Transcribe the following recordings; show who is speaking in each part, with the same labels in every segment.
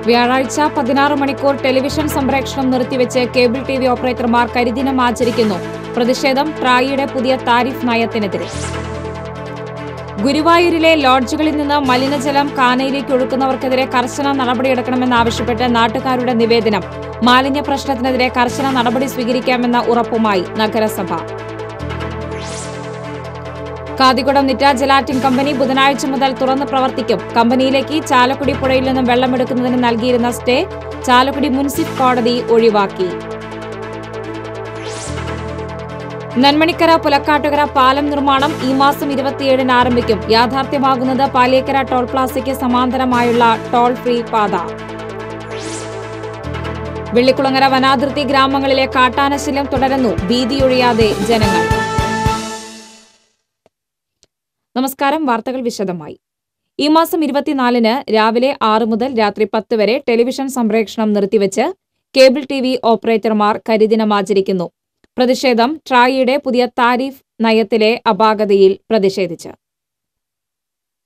Speaker 1: വ്യാഴാഴ്ച 16 മണിക്കൂർ ടെലിവിഷൻ സംപ്രേഷണം നിർത്തിവെച്ച് കേബിൾ ടിവി ഓപ്പറേറ്റർമാർ കരിദിനം ആചരിക്കുന്നു. പ്രതിഷേധം ട്രായിയുടെ പുതിയ താരിഫ് നയത്തിനെതിരെ. ഗുരുവായൂരിലെ ലോഡ്ജുകളിൽ നിന്ന് മലിനജലം കാനയിലേക്ക് ഒഴുക്കുന്നവർക്കെതിരെ കർശന നടപടിയെടുക്കണമെന്നാവശ്യപ്പെട്ട് നാട്ടുകാരുടെ നിവേദനം. മാലിന്യ പ്രശ്നത്തിനെതിരെ കർശന നടപടി സ്വീകരിക്കാമെന്ന ഉറപ്പുമായി നഗരസഭ. കാതികുടം നിറ്റ ജലാറ്റിൻ കമ്പനി ബുധനാഴ്ച മുതൽ തുറന്ന് പ്രവർത്തിക്കും. കമ്പനിയിലേക്ക് ചാലക്കുടി പുഴയിൽ നിന്നും വെള്ളമെടുക്കുന്നതിന് നൽകിയിരുന്ന സ്റ്റേ ചാലക്കുടി മുനിസിപ്പൽ കോടതി ഒഴിവാക്കി. നന്മണിക്കര പുലക്കാട്ടുകര പാലം നിർമ്മാണം ഈ മാസം 27-ന് ആരംഭിക്കും. യാഥാർത്ഥ്യമാകുന്നത് പാലിയേക്കര ടോൾ പ്ലാസയ്ക്ക് സമാന്തരമായുള്ള ടോൾ ഫ്രീ പാത. വെള്ളിക്കുളങ്ങര വനാതിർത്തി ഗ്രാമങ്ങളിലെ കാട്ടാനശല്യം തുടരുന്നു. ഭീതിയൊഴിയാതെ ജനങ്ങൾ. നമസ്കാരം. വാർത്തകൾ വിശദമായി. ഈ മാസം 24-ന് രാവിലെ 6 മുതൽ രാത്രി 10 വരെ ടെലിവിഷൻ സംപ്രേഷണം നിർത്തിവെച്ച് കേബിൾ ടിവി ഓപ്പറേറ്റർമാർ കരിദിനം ആചരിക്കുന്നു. പ്രതിഷേധം ട്രായിയുടെ പുതിയ താരിഫ് നയത്തിലെ അപാകതയിൽ പ്രതിഷേധിച്ച്.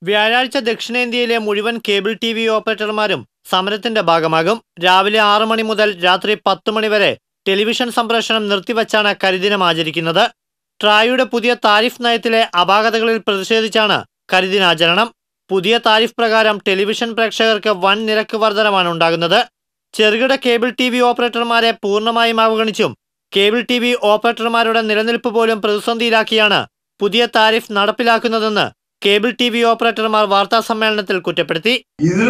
Speaker 2: വ്യാഴാഴ്ച ദക്ഷിണേന്ത്യയിലെ മുഴുവൻ കേബിൾ ടിവി ഓപ്പറേറ്റർമാരും സമരത്തിന്റെ ഭാഗമാകും. രാവിലെ 6 മണി മുതൽ രാത്രി 10 മണി വരെ ടെലിവിഷൻ സംപ്രേഷണം നിർത്തിവച്ചാണ് കരിദിനം ആചരിക്കുന്നത്. ട്രായിയുടെ പുതിയ താരിഫ് നയത്തിലെ അപാകതകളിൽ പ്രതിഷേധിച്ചാണ് കരിദിനാചരണം. പുതിയ താരിഫ് പ്രകാരം ടെലിവിഷൻ പ്രേക്ഷകർക്ക് വൻ നിരക്ക് വർധനമാണ് ഉണ്ടാകുന്നത്. ചെറുകിട കേബിൾ ടിവി ഓപ്പറേറ്റർമാരെ പൂർണ്ണമായും അവഗണിച്ചും കേബിൾ ടിവി ഓപ്പറേറ്റർമാരുടെ നിലനിൽപ്പ് പോലും പ്രതിസന്ധിയിലാക്കിയാണ് പുതിയ താരിഫ് നടപ്പിലാക്കുന്നതെന്ന് കേബിൾ ടിവി ഓപ്പറേറ്റർമാർ വാർത്താ സമ്മേളനത്തിൽ കുറ്റപ്പെടുത്തി.
Speaker 3: ഇതിൽ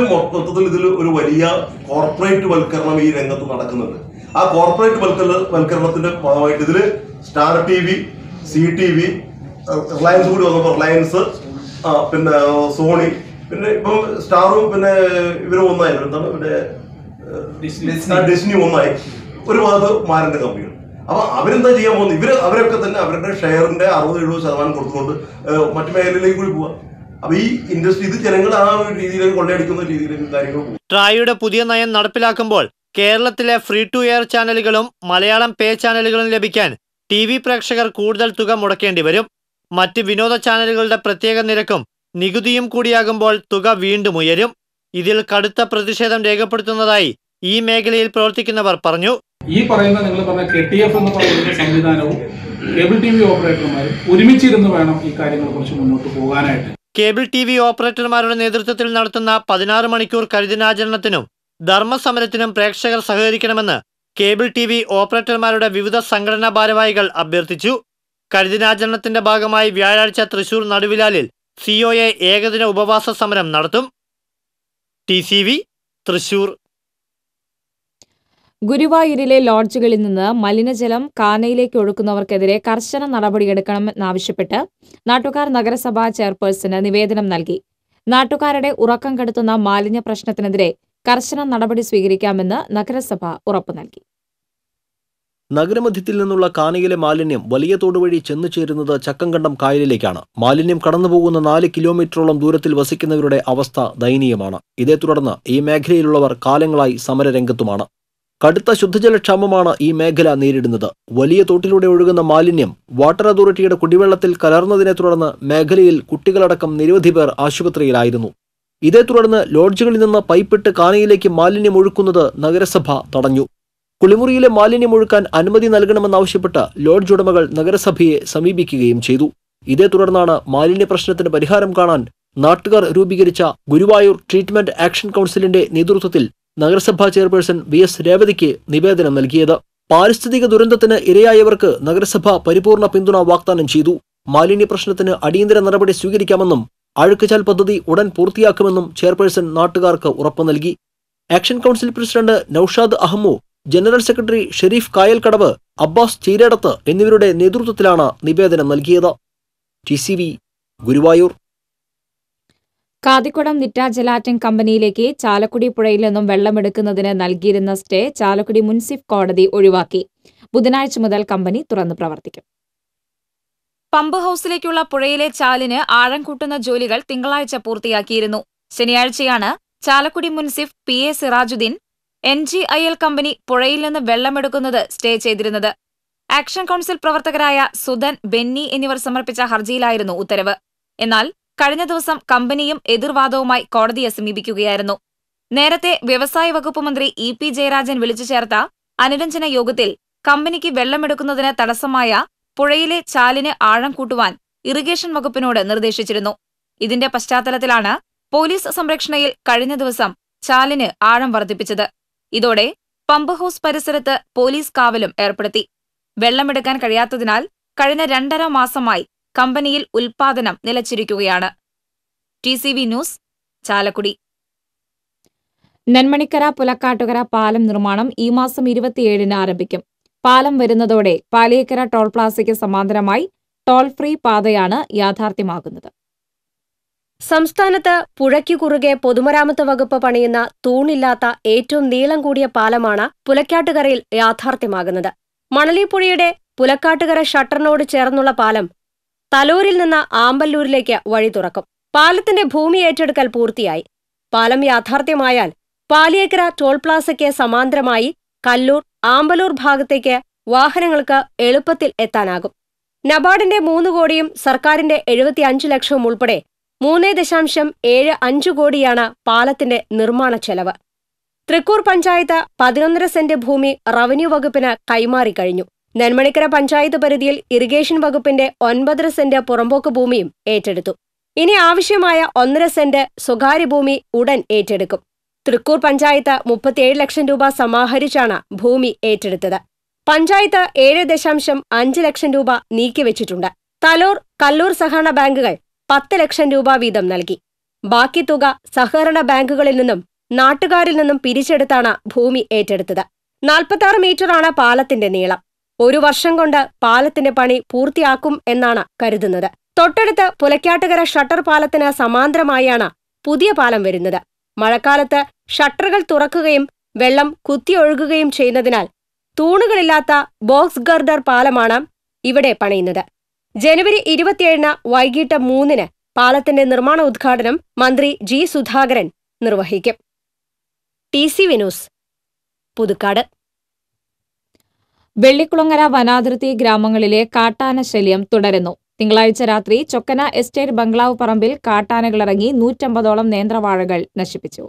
Speaker 3: ഒരു വലിയ കോർപ്പറേറ്റ് വൽക്കരണം ഈ രംഗത്ത് നടക്കുന്നുണ്ട്. ആ കോർപ്പറേറ്റ് വൽക്കരണത്തിന്റെ ഭാഗമായിട്ട് ഇതിൽ Star T V, C T V, Reliance കൂടി വന്നപ്പോൾ റിലയൻസ്, പിന്നെ സോണി, പിന്നെ ഇപ്പം സ്റ്റാറും പിന്നെ ഇവരും ഒന്നായിരുന്നു. എന്താണ് ഇവിടെ ഡിസ്നി ഒന്നായി. ഒരു ഭാഗത്ത് മാരന്റെ കമ്പനികൾ. അപ്പൊ അവരെന്താ ചെയ്യാൻ പോകുന്നത്? അവരൊക്കെ തന്നെ അവരുടെ ഷെയറിന്റെ 60-70% കൊടുത്തുകൊണ്ട് മറ്റു മേഖലയിലേക്ക് കൂടി പോവാ. അപ്പൊ ഈ ഇൻഡസ്ട്രി ഇത് ജനങ്ങൾ ആ രീതിയിലേക്ക് കൊള്ളയടിക്കുന്ന രീതിയിലേക്ക് കാര്യങ്ങൾ പോകും.
Speaker 2: ട്രായിയുടെ പുതിയ നയം നടപ്പിലാക്കുമ്പോൾ കേരളത്തിലെ ഫ്രീ ടു എയർ ചാനലുകളും മലയാളം പേ ചാനലുകളും ലഭിക്കാൻ TV പ്രേക്ഷകർ കൂടുതൽ തുക മുടക്കേണ്ടി വരും. മറ്റ് വിനോദ ചാനലുകളുടെ പ്രത്യേക നിരക്കും നികുതിയും കൂടിയാകുമ്പോൾ തുക വീണ്ടും ഉയരും. ഇതിൽ കടുത്ത പ്രതിഷേധം രേഖപ്പെടുത്തുന്നതായി ഈ മേഖലയിൽ പ്രവർത്തിക്കുന്നവർ പറഞ്ഞു.
Speaker 4: ഈ പറയുന്ന നിങ്ങൾ പറഞ്ഞ KTF എന്ന് പറയുന്ന സംവിധാനവും കേബിൾ ടിവി ഓപ്പറേറ്റർമാരും ഒരുമിച്ചിരുന്ന് വേണം ഈ കാര്യങ്ങളെ കുറിച്ച് മുന്നോട്ട് പോകാനായിട്ട്.
Speaker 2: കേബിൾ ടിവി ഓപ്പറേറ്റർമാരുടെ നേതൃത്വത്തിൽ നടത്തുന്ന 16 മണിക്കൂർ കരിദിനാചരണത്തിനും ധർമ്മസമരത്തിനും പ്രേക്ഷകർ സഹകരിക്കണമെന്ന് കേബിൾ ടിവി ഓപ്പറേറ്റർമാരുടെ വിവിധ സംഘടനാ ഭാരവാഹികൾ അഭ്യർത്ഥിച്ചു. കരിദിനാചരണത്തിന്റെ ഭാഗമായി വ്യാഴാഴ്ച തൃശൂർ നടുവിലാലിൽ COA ഏകദിന ഉപവാസ സമരം നടത്തും. TCV തൃശൂർ.
Speaker 1: ഗുരുവായൂരിലെ ലോഡ്ജുകളിൽ നിന്ന് മലിനജലം കാനയിലേക്ക് ഒഴുക്കുന്നവർക്കെതിരെ കർശന നടപടിയെടുക്കണമെന്നാവശ്യപ്പെട്ട് നാട്ടുകാർ നഗരസഭാ ചെയർപേഴ്സന് നിവേദനം നൽകി. നാട്ടുകാരുടെ ഉറക്കം കെടുത്തുന്ന മാലിന്യ പ്രശ്നത്തിനെതിരെ കർശന നടപടി സ്വീകരിക്കാമെന്ന് നഗരസഭ ഉറപ്പു നൽകി.
Speaker 5: നഗരമധ്യത്തിൽ നിന്നുള്ള കാനയിലെ മാലിന്യം വലിയ തോടുവഴി ചെന്നു ചേരുന്നത് ചക്കംകണ്ടം കായലിലേക്കാണ്. മാലിന്യം കടന്നുപോകുന്ന 4 കിലോമീറ്ററോളം ദൂരത്തിൽ വസിക്കുന്നവരുടെ അവസ്ഥ ദയനീയമാണ്. ഇതേ തുടർന്ന് ഈ മേഖലയിലുള്ളവർ കാലങ്ങളായി സമരരംഗത്തുമാണ്. കടുത്ത ശുദ്ധജലക്ഷാമമാണ് ഈ മേഖല നേരിടുന്നത്. വലിയ തോട്ടിലൂടെ ഒഴുകുന്ന മാലിന്യം വാട്ടർ അതോറിറ്റിയുടെ കുടിവെള്ളത്തിൽ കലർന്നതിനെ തുടർന്ന് മേഖലയിൽ കുട്ടികളടക്കം നിരവധി പേർ ആശുപത്രിയിലായിരുന്നു. ഇതേ തുടർന്ന് ലോഡ്ജുകളിൽ നിന്ന് പൈപ്പിട്ട് കാനയിലേക്ക് മാലിന്യം ഒഴുക്കുന്നത് നഗരസഭ തടഞ്ഞു. കുളിമുറിയിലെ മാലിന്യം ഒഴുക്കാൻ അനുമതി നൽകണമെന്നാവശ്യപ്പെട്ട് ലോഡ്ജ് ഉടമകൾ നഗരസഭയെ സമീപിക്കുകയും ചെയ്തു. ഇതേ തുടർന്നാണ് മാലിന്യ പ്രശ്നത്തിന് പരിഹാരം കാണാൻ നാട്ടുകാർ രൂപീകരിച്ച ഗുരുവായൂർ ട്രീറ്റ്മെന്റ് ആക്ഷൻ കൗൺസിലിന്റെ നേതൃത്വത്തിൽ നഗരസഭാ ചെയർപേഴ്സൺ VS രേവതിക്ക് നിവേദനം നൽകിയത്. പാരിസ്ഥിതിക ദുരന്തത്തിന് ഇരയായവർക്ക് നഗരസഭ പരിപൂർണ പിന്തുണ വാഗ്ദാനം ചെയ്തു. മാലിന്യ പ്രശ്നത്തിന് അടിയന്തര നടപടി സ്വീകരിക്കാമെന്നും അഴുക്കുചാൽ പദ്ധതി ഉടൻ പൂർത്തിയാക്കുമെന്നും ചെയർപേഴ്സൺ നാട്ടുകാർക്ക് ഉറപ്പു നൽകി. Action council president Naushad Ahammu, general secretary Sharif Kayalkadavu, Abbas Cheeradath എന്നിവരുടെ നേതൃത്വത്തിലാണ് നിവേദനം നൽകിയത്. TCV Guruvayur.
Speaker 1: Kathikkudam Nitta gelatin കമ്പനിയിലേക്ക് ചാലക്കുടി പുഴയിൽ നിന്നും വെള്ളമെടുക്കുന്നതിന് നൽകിയിരുന്ന സ്റ്റേ ചാലക്കുടി മുനിസിപ്പൽ കോടതി ഒഴിവാക്കി. ബുധനാഴ്ച മുതൽ കമ്പനി തുറന്നു പ്രവർത്തിക്കും. പമ്പ് ഹൌസിലേക്കുള്ള പുഴയിലെ ചാലിന് ആഴം കൂട്ടുന്ന ജോലികൾ തിങ്കളാഴ്ച പൂർത്തിയാക്കിയിരുന്നു. ശനിയാഴ്ചയാണ് ചാലക്കുടി മുനിസിഫ് PA സിറാജുദ്ദീൻ NGIL കമ്പനി പുഴയിൽ നിന്ന് വെള്ളമെടുക്കുന്നത് സ്റ്റേ ചെയ്തിരുന്നത്. ആക്ഷൻ കൗൺസിൽ പ്രവർത്തകരായ സുധൻ, ബെന്നി എന്നിവർ സമർപ്പിച്ച ഹർജിയിലായിരുന്നു ഉത്തരവ്. എന്നാൽ കഴിഞ്ഞ ദിവസം കമ്പനിയും എതിർവാദവുമായി കോടതിയെ സമീപിക്കുകയായിരുന്നു. നേരത്തെ വ്യവസായ വകുപ്പ് മന്ത്രി ഇ പി ജയരാജൻ വിളിച്ചു ചേർത്ത അനുരഞ്ജന യോഗത്തിൽ കമ്പനിക്ക് വെള്ളമെടുക്കുന്നതിന് തടസ്സമായ പുഴയിലെ ചാലിന് ആഴം കൂട്ടുവാൻ ഇറിഗേഷൻ വകുപ്പിനോട് നിർദ്ദേശിച്ചിരുന്നു. ഇതിന്റെ പശ്ചാത്തലത്തിലാണ് പോലീസ് സംരക്ഷണയിൽ കഴിഞ്ഞ ദിവസം ചാലിന് ആഴം വർദ്ധിപ്പിച്ചത്. ഇതോടെ പമ്പ് ഹൌസ് പരിസരത്ത് പോലീസ് കാവലും ഏർപ്പെടുത്തി. വെള്ളമെടുക്കാൻ കഴിയാത്തതിനാൽ കഴിഞ്ഞ 2.5 മാസമായി കമ്പനിയിൽ ഉൽപ്പാദനം നിലച്ചിരിക്കുകയാണ്. TCV news, Chalakudy. നെന്മണിക്കര പുലക്കാട്ടുകര പാലം നിർമ്മാണം ഈ മാസം 27-ന് ആരംഭിക്കും. പാലം വരുന്നതോടെ പാലിയേക്കര ടോൾ പ്ലാസയ്ക്ക് സമാന്തരമായി ടോൾ ഫ്രീ പാതയാണ് യാഥാർത്ഥ്യമാകുന്നത്.
Speaker 6: സംസ്ഥാനത്ത് പുഴയ്ക്കു കുറുകെ പൊതുമരാമത്ത് വകുപ്പ് പണിയുന്ന തൂണില്ലാത്ത ഏറ്റവും നീളം കൂടിയ പാലമാണ് പുലക്കാട്ടുകരയിൽ യാഥാർത്ഥ്യമാകുന്നത്. മണലിപ്പുഴയുടെ പുലക്കാട്ടുകര ഷട്ടറിനോട് ചേർന്നുള്ള പാലം തലൂരിൽ നിന്ന് ആമ്പല്ലൂരിലേക്ക് വഴി തുറക്കും. പാലത്തിന്റെ ഭൂമി ഏറ്റെടുക്കൽ പൂർത്തിയായി. പാലം യാഥാർത്ഥ്യമായാൽ പാലിയേക്കര ടോൾ പ്ലാസയ്ക്ക് സമാന്തരമായി കല്ലൂർ, ആമ്പലൂർ ഭാഗത്തേക്ക് വാഹനങ്ങൾക്ക് എളുപ്പത്തിൽ എത്താനാകും. നബാർഡിന്റെ 3 കോടിയും സർക്കാരിന്റെ 75 ലക്ഷവും ഉൾപ്പെടെ 3.75 കോടിയാണ് പാലത്തിന്റെ നിർമ്മാണ ചെലവ്. തൃക്കൂർ പഞ്ചായത്ത് 11.5 സെന്റ് ഭൂമി റവന്യൂ വകുപ്പിന് കൈമാറിക്കഴിഞ്ഞു. നെന്മണിക്കര പഞ്ചായത്ത് പരിധിയിൽ ഇറിഗേഷൻ വകുപ്പിന്റെ 9.5 സെന്റ് പുറമ്പോക്ക് ഭൂമിയും ഏറ്റെടുത്തു. ഇനി ആവശ്യമായ 1.5 സെന്റ് സ്വകാര്യ ഭൂമി ഉടൻ ഏറ്റെടുക്കും. തൃക്കൂർ പഞ്ചായത്ത് 37 ലക്ഷം രൂപ സമാഹരിച്ചാണ് ഭൂമി ഏറ്റെടുത്തത്. പഞ്ചായത്ത് 7.5 ലക്ഷം രൂപ നീക്കിവെച്ചിട്ടുണ്ട്. തലോർ, കല്ലൂർ സഹകരണ ബാങ്കുകൾ 10 ലക്ഷം രൂപ വീതം നൽകി. ബാക്കി തുക സഹകരണ ബാങ്കുകളിൽ നിന്നും നാട്ടുകാരിൽ നിന്നും പിരിച്ചെടുത്താണ് ഭൂമി ഏറ്റെടുത്തത്. 46 മീറ്ററാണ് പാലത്തിന്റെ നീളം. 1 വർഷം കൊണ്ട് പാലത്തിന്റെ പണി പൂർത്തിയാക്കും എന്നാണ് കരുതുന്നത്. തൊട്ടടുത്ത് പുലക്കാട്ടുകര ഷട്ടർ പാലത്തിന് സമാന്തരമായാണ് പുതിയ പാലം വരുന്നത്. മഴക്കാലത്ത് ഷട്ടറുകൾ തുറക്കുകയും വെള്ളം കുത്തിയൊഴുകുകയും ചെയ്യുന്നതിനാൽ തൂണുകളില്ലാത്ത ബോക്സ് ഗർഡർ പാലമാണ് ഇവിടെ പണിയുന്നത്. ജനുവരി 27-ന് വൈകിട്ട് 3-ന് പാലത്തിന്റെ നിർമ്മാണ ഉദ്ഘാടനം മന്ത്രി ജി സുധാകരൻ നിർവഹിക്കും. TCV news, Puthukkad.
Speaker 1: വെള്ളിക്കുളങ്ങര വനാതിർത്തി ഗ്രാമങ്ങളിലെ കാട്ടാന ശല്യം തുടരുന്നു. തിങ്കളാഴ്ച രാത്രി ചൊക്കന എസ്റ്റേറ്റ് ബംഗ്ലാവ് പറമ്പിൽ കാട്ടാനകളിറങ്ങി 150ഓളം നേന്ത്രവാഴകൾ നശിപ്പിച്ചു.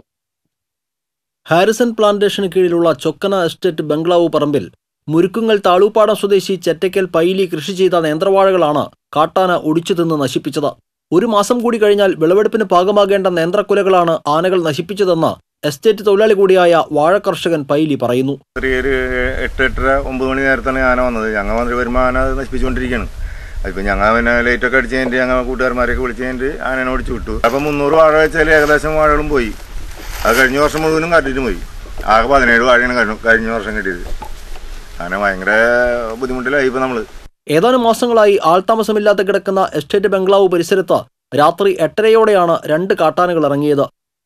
Speaker 5: ഹാരിസൺ പ്ലാന്റേഷന് കീഴിലുള്ള ചൊക്കന എസ്റ്റേറ്റ് ബംഗ്ലാവ് പറമ്പിൽ മുരുക്കുങ്ങൽ താളൂപ്പാടം സ്വദേശി ചെറ്റയ്ക്കൽ പൈലി കൃഷി ചെയ്ത നേന്ത്രവാഴകളാണ് കാട്ടാന ഒടിച്ചു തിന്ന് നശിപ്പിച്ചത്. 1 മാസം കൂടി കഴിഞ്ഞാൽ വിളവെടുപ്പിന് പാകമാകേണ്ട നേന്ത്രക്കുലകളാണ് ആനകൾ നശിപ്പിച്ചതെന്ന് എസ്റ്റേറ്റ് തൊഴിലാളി കൂടിയായ വാഴ കർഷകൻ പൈലി പറയുന്നു.
Speaker 7: ചെറിയൊരു 8-9 മണി നേരത്താണ് ആന വന്നത്. ഞങ്ങൾ വന്നിട്ട് വരുമ്പോൾ ആന നശിപ്പിച്ചുകൊണ്ടിരിക്കുകയാണ്. അതിപ്പോൾ ഞങ്ങൾ പിന്നെ ലൈറ്റൊക്കെ അടിച്ച് കഴിഞ്ഞിട്ട് ഞങ്ങൾ കൂട്ടുകാരന്മാരെയൊക്കെ വിളിച്ച് കഴിഞ്ഞിട്ട് ആനനെ ഓടിച്ചു വിട്ടു. അപ്പം 300 വാഴ വെച്ചാൽ ഏകദേശം വാഴകളും പോയി. അത് കഴിഞ്ഞ വർഷം മുഴുവനും കാട്ടിട്ട് പോയി. ആകെ 17 വാഴയാണ് കഴിഞ്ഞ വർഷം കിട്ടിയത്. അങ്ങനെ ഭയങ്കര ബുദ്ധിമുട്ടിലായി ഇപ്പം നമ്മൾ.
Speaker 5: ഏതാനും മാസങ്ങളായി ആൾതാമസമില്ലാതെ കിടക്കുന്ന എസ്റ്റേറ്റ് ബംഗ്ലാവ് പരിസരത്ത് രാത്രി 8:30യോടെയാണ് 2 കാട്ടാനകൾ ഇറങ്ങിയത്.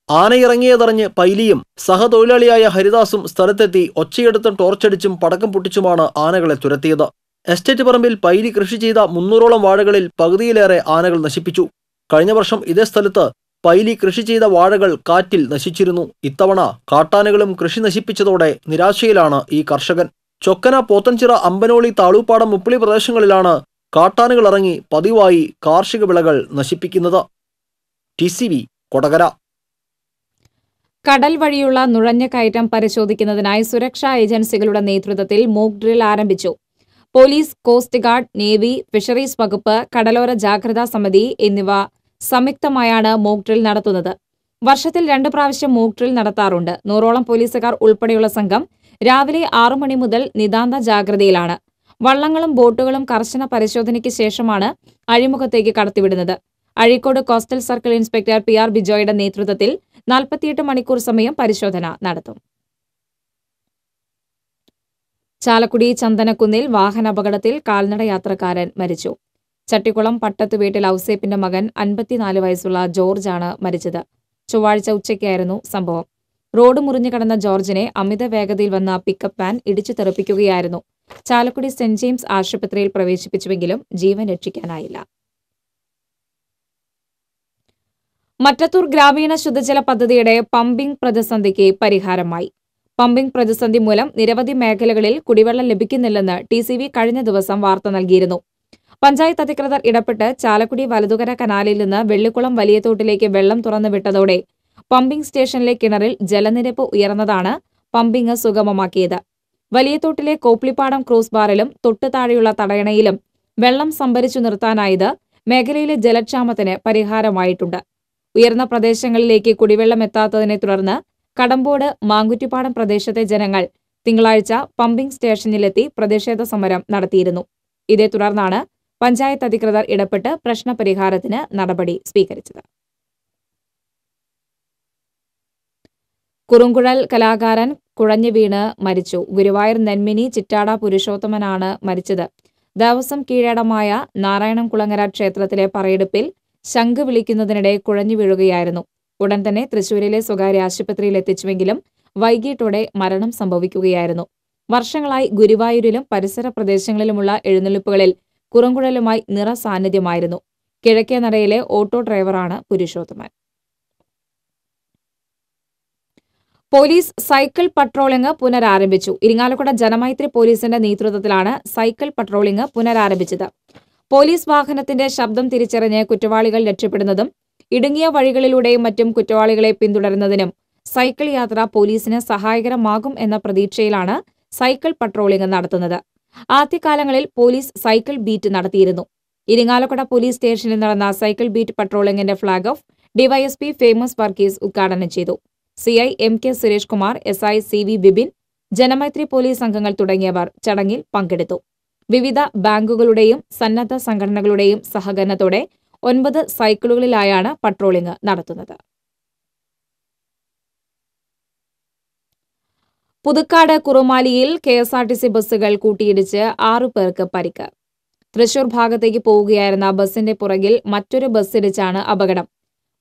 Speaker 5: ആനയിറങ്ങിയതറിഞ്ഞ് പൈലിയും സഹതൊഴിലാളിയായ ഹരിദാസും സ്ഥലത്തെത്തി ഒച്ചയെടുത്തും ടോർച്ചടിച്ചും പടക്കം പൊട്ടിച്ചുമാണ് ആനകളെ തുരത്തിയത്. എസ്റ്റേറ്റ് പറമ്പിൽ പൈലി കൃഷി ചെയ്ത 300ഓളം വാഴകളിൽ പകുതിയിലേറെ ആനകൾ നശിപ്പിച്ചു. കഴിഞ്ഞ വർഷം ഇതേ സ്ഥലത്ത് പൈലി കൃഷി ചെയ്ത വാഴകൾ കാറ്റിൽ നശിച്ചിരുന്നു. ഇത്തവണ കാട്ടാനകളും കൃഷി നശിപ്പിച്ചതോടെ നിരാശയിലാണ് ഈ കർഷകൻ. ചൊക്കന, പോത്തൻചിറ, അമ്പനോളി, താളൂപ്പാടം, മുപ്പിളി പ്രദേശങ്ങളിലാണ് കാട്ടാനകൾ ഇറങ്ങി പതിവായി കാർഷിക വിളകൾ നശിപ്പിക്കുന്നത്. TCV കൊടകര.
Speaker 1: കടൽ വഴിയുള്ള നുഴഞ്ഞുകയറ്റം പരിശോധിക്കുന്നതിനായി സുരക്ഷാ ഏജൻസികളുടെ നേതൃത്വത്തിൽ മോക്ക് ഡ്രിൽ ആരംഭിച്ചു. Police, coast guard, navy, fisheries വകുപ്പ്, കടലോര ജാഗ്രതാ സമിതി എന്നിവ സംയുക്തമായാണ് മോക്ക് ഡ്രിൽ നടത്തുന്നത്. വർഷത്തിൽ 2 പ്രാവശ്യം മോക്ക് ഡ്രിൽ നടത്താറുണ്ട്. 100ഓളം പോലീസുകാർ ഉൾപ്പെടെയുള്ള സംഘം രാവിലെ 6 മണി മുതൽ നിതാന്ത ജാഗ്രതയിലാണ്. വള്ളങ്ങളും ബോട്ടുകളും കർശന പരിശോധനയ്ക്ക് ശേഷമാണ് അഴിമുഖത്തേക്ക് കടത്തിവിടുന്നത്. Azhikode coastal circle inspector PR ബിജോയുടെ നേതൃത്വത്തിൽ 48 മണിക്കൂർ സമയം പരിശോധന നടത്തും. ചാലക്കുടി ചന്ദനക്കുന്നിൽ വാഹനാപകടത്തിൽ കാൽനട യാത്രക്കാരൻ മരിച്ചു. ചട്ടിക്കുളം പട്ടത്തുവീട്ടിൽ ഔസേപ്പിന്റെ മകൻ 54 വയസ്സുള്ള ജോർജാണ് മരിച്ചത്. ചൊവ്വാഴ്ച ഉച്ചയ്ക്കായിരുന്നു സംഭവം. റോഡ് മുറിഞ്ഞു കടന്ന ജോർജിനെ അമിത വേഗതയിൽ വന്ന പിക്കപ്പ് വാൻ ഇടിച്ചു തെറിപ്പിക്കുകയായിരുന്നു. ചാലക്കുടി സെന്റ് ജെയിംസ് ആശുപത്രിയിൽ പ്രവേശിപ്പിച്ചുവെങ്കിലും ജീവൻ രക്ഷിക്കാനായില്ല. മറ്റത്തൂർ ഗ്രാമീണ ശുദ്ധജല പദ്ധതിയുടെ പമ്പിംഗ് പ്രതിസന്ധിക്ക് പരിഹാരമായി. പമ്പിംഗ് പ്രതിസന്ധി മൂലം നിരവധി മേഖലകളിൽ കുടിവെള്ളം ലഭിക്കുന്നില്ലെന്ന് TCV കഴിഞ്ഞ ദിവസം വാർത്ത നൽകിയിരുന്നു. പഞ്ചായത്ത് അധികൃതർ ഇടപെട്ട് ചാലക്കുടി വലതുകര കനാലിൽ നിന്ന് വെള്ളിക്കുളം വലിയ തോട്ടിലേക്ക് വെള്ളം തുറന്നു വിട്ടതോടെ പമ്പിംഗ് സ്റ്റേഷനിലെ കിണറിൽ ജലനിരപ്പ് ഉയർന്നതാണ് പമ്പിംഗ് സുഗമമാക്കിയത്. വലിയതോട്ടിലെ കോപ്ലിപ്പാടം ക്രോസ് ബാറിലും തൊട്ടു താഴെയുള്ള തടയണയിലും വെള്ളം സംഭരിച്ചു നിർത്താനായത് മേഖലയിലെ ജലക്ഷാമത്തിന് പരിഹാരമായിട്ടുണ്ട്. ഉയർന്ന പ്രദേശങ്ങളിലേക്ക് കുടിവെള്ളം എത്താത്തതിനെ തുടർന്ന് കടമ്പോട് മാങ്കുറ്റിപ്പാടം പ്രദേശത്തെ ജനങ്ങൾ തിങ്കളാഴ്ച പമ്പിംഗ് സ്റ്റേഷനിലെത്തി പ്രതിഷേധ സമരം നടത്തിയിരുന്നു. ഇതേ തുടർന്നാണ് പഞ്ചായത്ത് അധികൃതർ ഇടപെട്ട് പ്രശ്നപരിഹാരത്തിന് നടപടി സ്വീകരിച്ചത്. കുറുങ്കുഴൽ കലാകാരൻ കുഴഞ്ഞു വീണ് മരിച്ചു. ഗുരുവായൂർ നെന്മിനി ചിറ്റാട പുരുഷോത്തമനാണ് മരിച്ചത്. ദേവസ്വം കീഴടമായ നാരായണംകുളങ്ങര ക്ഷേത്രത്തിലെ പറയെടുപ്പിൽ ശംഖ് വിളിക്കുന്നതിനിടെ കുഴഞ്ഞു വീഴുകയായിരുന്നു. ഉടൻ തന്നെ തൃശൂരിലെ സ്വകാര്യ ആശുപത്രിയിൽ എത്തിച്ചുവെങ്കിലും വൈകിട്ടോടെ മരണം സംഭവിക്കുകയായിരുന്നു. വർഷങ്ങളായി ഗുരുവായൂരിലും പരിസര പ്രദേശങ്ങളിലുമുള്ള എഴുന്നള്ളിപ്പുകളിൽ കുറുങ്കുഴലുമായി നിറസാന്നിധ്യമായിരുന്നു. കിഴക്കേ നടയിലെ ഓട്ടോ ഡ്രൈവറാണ് പുരുഷോത്തമൻ. പോലീസ് സൈക്കിൾ പട്രോളിംഗ് പുനരാരംഭിച്ചു. ഇരിങ്ങാലക്കുട ജനമൈത്രി പോലീസിന്റെ നേതൃത്വത്തിലാണ് സൈക്കിൾ പട്രോളിംഗ് പുനരാരംഭിച്ചത്. പോലീസ് വാഹനത്തിന്റെ ശബ്ദം തിരിച്ചറിഞ്ഞ് കുറ്റവാളികൾ രക്ഷപ്പെടുന്നതും ഇടുങ്ങിയ വഴികളിലൂടെയും മറ്റും കുറ്റവാളികളെ പിന്തുടരുന്നതിനും സൈക്കിൾ യാത്ര പോലീസിന് സഹായകരമാകും എന്ന പ്രതീക്ഷയിലാണ് സൈക്കിൾ പട്രോളിംഗ് നടത്തുന്നത്. ആദ്യകാലങ്ങളിൽ പോലീസ് സൈക്കിൾ ബീറ്റ് നടത്തിയിരുന്നു. ഇരിങ്ങാലക്കുട പോലീസ് സ്റ്റേഷനിൽ നടന്ന സൈക്കിൾ ബീറ്റ് പട്രോളിംഗിന്റെ flag off DYSP Famous Varghese ഉദ്ഘാടനം ചെയ്തു. CI MK Suresh Kumar, SI CV Bibin, Janamaithri police അംഗങ്ങൾ തുടങ്ങിയവർ ചടങ്ങിൽ പങ്കെടുത്തു. വിവിധ ബാങ്കുകളുടെയും സന്നദ്ധ സംഘടനകളുടെയും സഹകരണത്തോടെ 9 സൈക്കിളുകളിലായാണ് പട്രോളിംഗ് നടത്തുന്നത്. പുതുക്കാട് കുറുമാലിയിൽ KSRTC ബസ്സുകൾ കൂട്ടിയിടിച്ച് 6 പേർക്ക് പരിക്ക്. തൃശൂർ ഭാഗത്തേക്ക് പോവുകയായിരുന്ന ബസിന്റെ പുറകിൽ മറ്റൊരു ബസ് ഇടിച്ചാണ് അപകടം.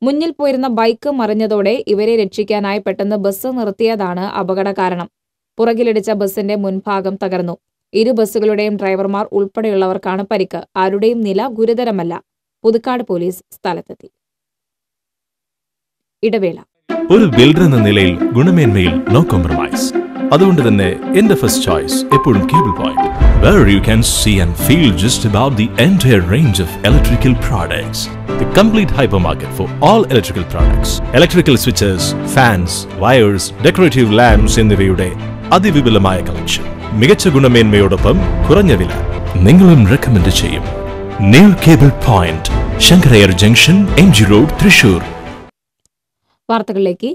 Speaker 1: മുന്നിൽ പോയിരുന്ന ബൈക്ക് മറിഞ്ഞതോടെ ഇവരെ രക്ഷിക്കാനായി പെട്ടെന്ന് ബസ് നിർത്തിയതാണ് അപകട കാരണം. പുറകിലിടിച്ച ബസിന്റെ മുൻഭാഗം തകർന്നു. ഇരു ബസ്സുകളുടെയും ഡ്രൈവർമാർ ഉൾപ്പെടെയുള്ളവർക്കാണ് പരിക്ക്. ആരുടെയും നില ഗുരുതരമല്ല. പുതുക്കാട് പോലീസ് സ്ഥലത്തെത്തി. ഇടവേള.
Speaker 8: ഒരു ബിൽഡർ എന്ന നിലയിൽ ഗുണമേന്മയിൽ നോ കോംപ്രമൈസ്. അതുകൊണ്ട് തന്നെ എന്റെ ഫസ്റ്റ് ചോയ്സ് എപ്പോഴും cable point, where you can see and feel just about the entire range of electrical products. The complete hypermarket for all electrical products. Electrical switches, fans, wires, decorative lamps എന്നിവയുടെ അതിവിപുലമായ collection. മികച്ച ഗുണമേന്മയോടൊപ്പം കുറഞ്ഞ വില. നിങ്ങളും recommend ചെയ്യും. New cable point, Sankara Iyer junction, MG road, Thrissur.
Speaker 1: വാർത്തകളിലേക്ക്.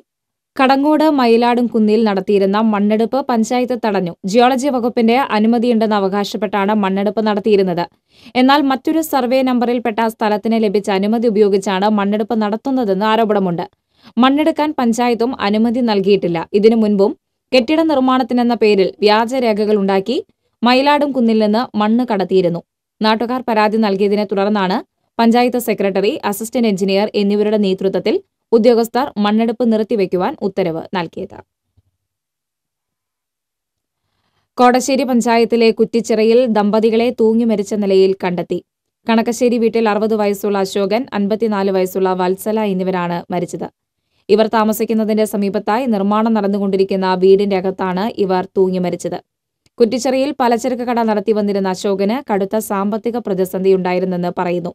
Speaker 1: കടങ്ങോട് മയിലാടും കുന്നിൽ നടത്തിയിരുന്ന മണ്ണെടുപ്പ് പഞ്ചായത്ത് തടഞ്ഞു. Geology വകുപ്പിന്റെ അനുമതിയുണ്ടെന്ന് അവകാശപ്പെട്ടാണ് മണ്ണെടുപ്പ് നടത്തിയിരുന്നത്. എന്നാൽ മറ്റൊരു സർവേ നമ്പറിൽപ്പെട്ട സ്ഥലത്തിന് ലഭിച്ച അനുമതി ഉപയോഗിച്ചാണ് മണ്ണെടുപ്പ് നടത്തുന്നതെന്ന് ആരോപണമുണ്ട്. മണ്ണെടുക്കാൻ പഞ്ചായത്തും അനുമതി നൽകിയിട്ടില്ല. ഇതിനു മുൻപും കെട്ടിട നിർമ്മാണത്തിനെന്ന പേരിൽ വ്യാജരേഖകൾ ഉണ്ടാക്കി മയിലാടും കുന്നിൽ നിന്ന് മണ്ണ് കടത്തിയിരുന്നു. നാട്ടുകാർ പരാതി നൽകിയതിനെ തുടർന്നാണ് പഞ്ചായത്ത് സെക്രട്ടറി, അസിസ്റ്റന്റ് എഞ്ചിനീയർ എന്നിവരുടെ നേതൃത്വത്തിൽ ഉദ്യോഗസ്ഥർ മണ്ണെടുപ്പ് നിർത്തിവെക്കുവാൻ ഉത്തരവ് നൽകിയത്. കോടശ്ശേരി പഞ്ചായത്തിലെ കുറ്റിച്ചിറയിൽ ദമ്പതികളെ തൂങ്ങി മരിച്ച നിലയിൽ കണ്ടെത്തി. കണക്കശ്ശേരി വീട്ടിൽ 60 വയസ്സുള്ള അശോകൻ, 54 വയസ്സുള്ള വത്സല എന്നിവരാണ് മരിച്ചത്. ഇവർ താമസിക്കുന്നതിന്റെ സമീപത്തായി നിർമ്മാണം നടന്നുകൊണ്ടിരിക്കുന്ന വീടിന്റെ അകത്താണ് ഇവർ തൂങ്ങി മരിച്ചത്. കുറ്റിച്ചിറയിൽ പലചരക്ക് കട നടത്തി വന്നിരുന്ന അശോകന് കടുത്ത സാമ്പത്തിക പ്രതിസന്ധിയുണ്ടായിരുന്നെന്ന് പറയുന്നു.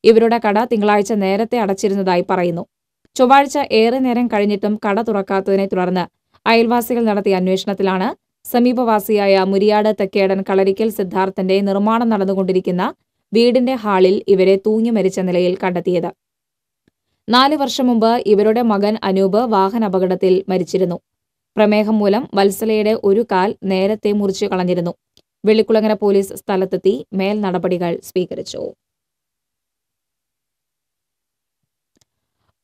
Speaker 1: ഇവരുടെ കട തിങ്കളാഴ്ച നേരത്തെ അടച്ചിരുന്നതായി പറയുന്നു. ചൊവ്വാഴ്ച ഏറെ നേരം കഴിഞ്ഞിട്ടും കട തുറക്കാത്തതിനെ തുടർന്ന് അയൽവാസികൾ നടത്തിയ അന്വേഷണത്തിലാണ് സമീപവാസിയായ മുരിയാട് തെക്കേടൻ കളരിക്കൽ സിദ്ധാർത്ഥന്റെ നിർമ്മാണം നടന്നുകൊണ്ടിരിക്കുന്ന വീടിന്റെ ഹാളിൽ ഇവരെ തൂങ്ങി മരിച്ച നിലയിൽ കണ്ടെത്തിയത്. 4 വർഷം മുമ്പ് ഇവരുടെ മകൻ അനൂപ് വാഹനാപകടത്തിൽ മരിച്ചിരുന്നു. പ്രമേഹം മൂലം വത്സലയുടെ ഒരു കാൽ നേരത്തെ മുറിച്ചു കളഞ്ഞിരുന്നു. വെള്ളിക്കുളങ്ങര പോലീസ് സ്ഥലത്തെത്തി മേൽ നടപടികൾ സ്വീകരിച്ചു.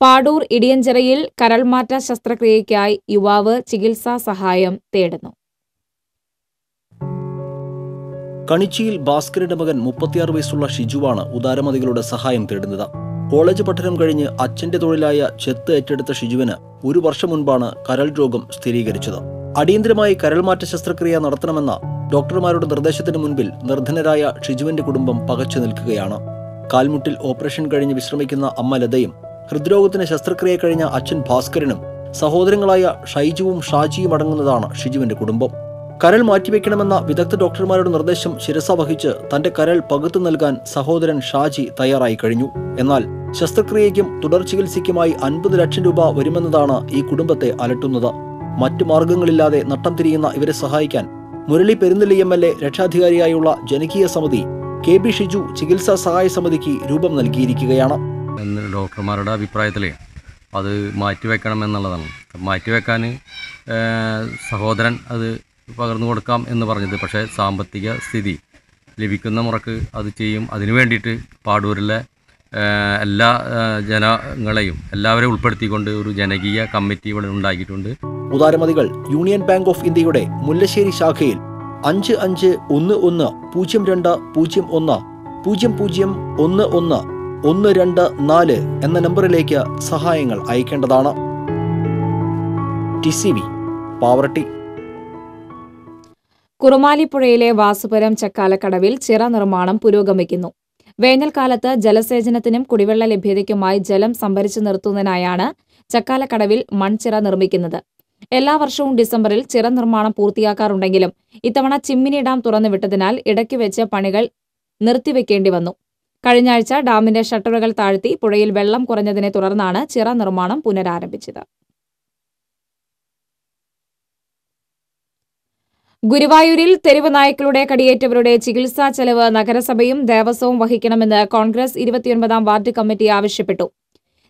Speaker 1: പാടൂർ ഇടിയഞ്ചിറയിൽ കരൾമാറ്റ ശസ്ത്രക്രിയയ്ക്കായി യുവാവ് ചികിത്സാ സഹായം തേടുന്നു.
Speaker 5: കണിച്ചിയിൽ ഭാസ്കരന്റെ മകൻ 36 വയസ്സുള്ള ഷിജുവാണ് ഉദാരമതികളുടെ സഹായം തേടുന്നത്. കോളേജ് പഠനം കഴിഞ്ഞ് അച്ഛന്റെ തൊഴിലായ ചെത്ത് ഏറ്റെടുത്ത ഷിജുവിന് 1 വർഷം മുൻപാണ് കരൾ രോഗം സ്ഥിരീകരിച്ചത്. അടിയന്തരമായി കരൾമാറ്റ ശസ്ത്രക്രിയ നടത്തണമെന്ന ഡോക്ടർമാരുടെ നിർദ്ദേശത്തിന് മുൻപിൽ നിർധനരായ ഷിജുവിന്റെ കുടുംബം പകച്ചു നിൽക്കുകയാണ്. കാൽമുട്ടിൽ ഓപ്പറേഷൻ കഴിഞ്ഞ് വിശ്രമിക്കുന്ന അമ്മ ലതയും ഹൃദ്രോഗത്തിന് ശസ്ത്രക്രിയ കഴിഞ്ഞ അച്ഛൻ ഭാസ്കരനും സഹോദരങ്ങളായ ഷൈജുവും ഷാജിയും അടങ്ങുന്നതാണ് ഷിജുവിന്റെ കുടുംബം. കരൾ മാറ്റിവെക്കണമെന്ന വിദഗ്ധ ഡോക്ടർമാരുടെ നിർദ്ദേശം ശിരസ വഹിച്ച് തന്റെ കരൾ പകുത്തു നൽകാൻ സഹോദരൻ ഷാജി തയ്യാറായി കഴിഞ്ഞു. എന്നാൽ ശസ്ത്രക്രിയയ്ക്കും തുടർ ചികിത്സയ്ക്കുമായി 50 ലക്ഷം രൂപ വരുമെന്നതാണ് ഈ കുടുംബത്തെ അലട്ടുന്നത്. മറ്റു മാർഗങ്ങളില്ലാതെ നട്ടം തിരിയുന്ന ഇവരെ സഹായിക്കാൻ മുരളി പെരുന്നെല്ലി MLA രക്ഷാധികാരിയായുള്ള ജനകീയ സമിതി KB ഷിജു ചികിത്സാ സഹായ സമിതിക്ക് രൂപം നൽകിയിരിക്കുകയാണ്.
Speaker 9: ഡോക്ടർമാരുടെ അഭിപ്രായത്തിൽ അത് മാറ്റിവെക്കണം എന്നുള്ളതാണ്. മാറ്റിവെക്കാൻ സഹോദരൻ അത് പകർന്നു കൊടുക്കാം എന്ന് പറഞ്ഞത്, പക്ഷേ സാമ്പത്തിക സ്ഥിതി ലഭിക്കുന്ന മുറക്ക് അത് ചെയ്യും. അതിനു വേണ്ടിയിട്ട് പാടൂരിലെ എല്ലാ ജനങ്ങളെയും എല്ലാവരെയും ഉൾപ്പെടുത്തിക്കൊണ്ട് ഒരു ജനകീയ കമ്മിറ്റി ഇവിടെ ഉണ്ടാക്കിയിട്ടുണ്ട്.
Speaker 5: ഉദാരമതികൾ യൂണിയൻ ബാങ്ക് ഓഫ് ഇന്ത്യയുടെ മുല്ലശ്ശേരി ശാഖയിൽ 55120100111124 എന്ന നമ്പറിലേക്ക് സഹായങ്ങൾ അയക്കേണ്ടതാണ്. TCV പാവറട്ടി.
Speaker 1: കുറുമാലിപ്പുഴയിലെ വാസുപുരം ചക്കാലക്കടവിൽ ചിറ നിർമ്മാണം പുരോഗമിക്കുന്നു. വേനൽക്കാലത്ത് ജലസേചനത്തിനും കുടിവെള്ള ലഭ്യതയ്ക്കുമായി ജലം സംഭരിച്ചു നിർത്തുന്നതിനായാണ് ചക്കാലക്കടവിൽ മൺചിറ നിർമ്മിക്കുന്നത്. എല്ലാ വർഷവും ഡിസംബറിൽ ചിറ നിർമ്മാണം പൂർത്തിയാക്കാറുണ്ടെങ്കിലും ഇത്തവണ ചിമ്മിനി ഡാം തുറന്നുവിട്ടതിനാൽ ഇടയ്ക്ക് വെച്ച് പണികൾ നിർത്തിവെക്കേണ്ടി വന്നു. കഴിഞ്ഞ ആഴ്ച ഡാമിന്റെ ഷട്ടറുകൾ താഴ്ത്തി പുഴയിൽ വെള്ളം കുറഞ്ഞതിനെ തുടർന്നാണ് ചിറ നിർമ്മാണം പുനരാരംഭിച്ചത്. ഗുരുവായൂരിൽ തെരുവ് നായ്ക്കളുടെ കടിയേറ്റവരുടെ ചികിത്സാ ചെലവ് നഗരസഭയും ദേവസ്വവും വഹിക്കണമെന്ന് കോൺഗ്രസ് 29 വാർഡ് കമ്മിറ്റി ആവശ്യപ്പെട്ടു.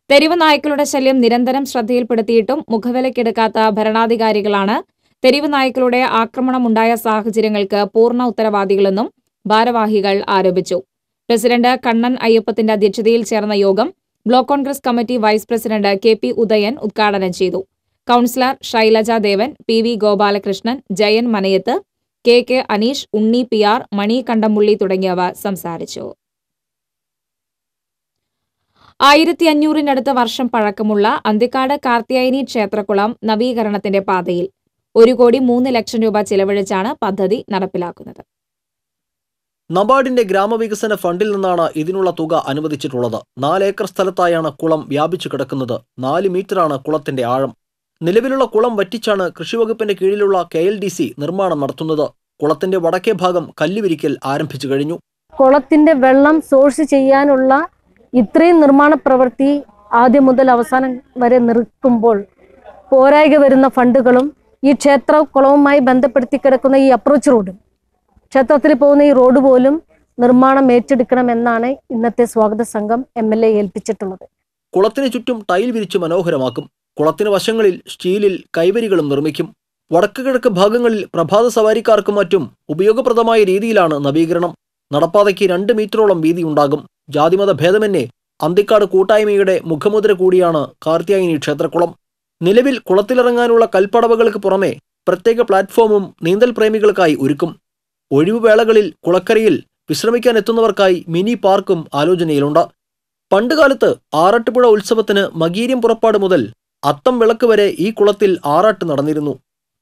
Speaker 1: തെരുവ് നായ്ക്കളുടെ ശല്യം നിരന്തരം ശ്രദ്ധയിൽപ്പെടുത്തിയിട്ടും മുഖവിലക്കെടുക്കാത്ത ഭരണാധികാരികളാണ് തെരുവ് നായ്ക്കളുടെ ആക്രമണമുണ്ടായ സാഹചര്യങ്ങൾക്ക് പൂർണ്ണ ഉത്തരവാദികളെന്നും ഭാരവാഹികൾ ആരോപിച്ചു. പ്രസിഡന്റ് കണ്ണൻ അയ്യപ്പത്തിന്റെ അധ്യക്ഷതയിൽ ചേർന്ന യോഗം block Congress committee vice president KP Udayan ഉദ്ഘാടനം ചെയ്തു. Councillor Shailaja Devan, PV Gopalakrishnan, Jayan Manayath, KK Aneesh, Unni PR, Mani Kandamulli തുടങ്ങിയവർ സംസാരിച്ചു. 1500-നടുത്ത് വർഷം പഴക്കമുള്ള അന്തിക്കാട് കാർത്യായനി ക്ഷേത്രക്കുളം നവീകരണത്തിന്റെ പാതയിൽ 1,03 ലക്ഷം രൂപ ചിലവഴിച്ചാണ് പദ്ധതി നടപ്പിലാക്കുന്നത്.
Speaker 5: നബാർഡിന്റെ ഗ്രാമവികസന ഫണ്ടിൽ നിന്നാണ് ഇതിനുള്ള തുക അനുവദിച്ചിട്ടുള്ളത്. 4 ഏക്കർ സ്ഥലത്തായാണ് കുളം വ്യാപിച്ചു കിടക്കുന്നത്. 4 മീറ്ററാണ് കുളത്തിന്റെ ആഴം. നിലവിലുള്ള കുളം വറ്റിച്ചാണ് കൃഷിവകുപ്പിന്റെ കീഴിലുള്ള KLDC നിർമ്മാണം നടത്തുന്നത്. കുളത്തിന്റെ വടക്കേ ഭാഗം കല്ലുവിരിക്കൽ ആരംഭിച്ചു കഴിഞ്ഞു.
Speaker 10: കുളത്തിന്റെ വെള്ളം സോഴ്സ് ചെയ്യാനുള്ള ഇത്രയും നിർമ്മാണ പ്രവൃത്തി ആദ്യം മുതൽ അവസാനം വരെ നിർത്തുമ്പോൾ പോരായ്ക വരുന്ന ഫണ്ടുകളും ഈ ക്ഷേത്ര കുളവുമായി ബന്ധപ്പെടുത്തി കിടക്കുന്ന ഈ അപ്രോച്ച് റോഡും ക്ഷേത്രത്തിൽ പോകുന്ന ഈ റോഡ് പോലും നിർമ്മാണം ഏറ്റെടുക്കണമെന്നാണ് ഇന്നത്തെ സ്വാഗത സംഘം MLA ഏൽപ്പിച്ചിട്ടുള്ളത്.
Speaker 5: കുളത്തിന് ചുറ്റും ടൈൽ വിരിച്ച് മനോഹരമാക്കും. കുളത്തിന് വശങ്ങളിൽ സ്റ്റീലിൽ കൈവരികളും നിർമ്മിക്കും. വടക്ക് കിഴക്ക് ഭാഗങ്ങളിൽ പ്രഭാത സവാരിക്കാർക്കും മറ്റും ഉപയോഗപ്രദമായ രീതിയിലാണ് നവീകരണം. നടപ്പാതയ്ക്ക് 2 മീറ്ററോളം വീതിയുണ്ടാകും. ജാതിമത ഭേദമന്യേ അന്തിക്കാട് കൂട്ടായ്മയുടെ മുഖമുദ്ര കൂടിയാണ് കാർത്യായനി ക്ഷേത്രക്കുളം. നിലവിൽ കുളത്തിലിറങ്ങാനുള്ള കൽപ്പടവകൾക്ക് പുറമെ പ്രത്യേക പ്ലാറ്റ്ഫോമും നീന്തൽ പ്രേമികൾക്കായി ഒരുക്കും. ഒഴിവുവേളകളിൽ കുളക്കരയിൽ വിശ്രമിക്കാനെത്തുന്നവർക്കായി മിനി പാർക്കും ആലോചനയിലുണ്ട്. പണ്ടുകാലത്ത് ആറാട്ടുപുഴ ഉത്സവത്തിന് മകീര്യം പുറപ്പാട് മുതൽ അത്തം വിളക്ക് വരെ ഈ കുളത്തിൽ ആറാട്ട് നടന്നിരുന്നു.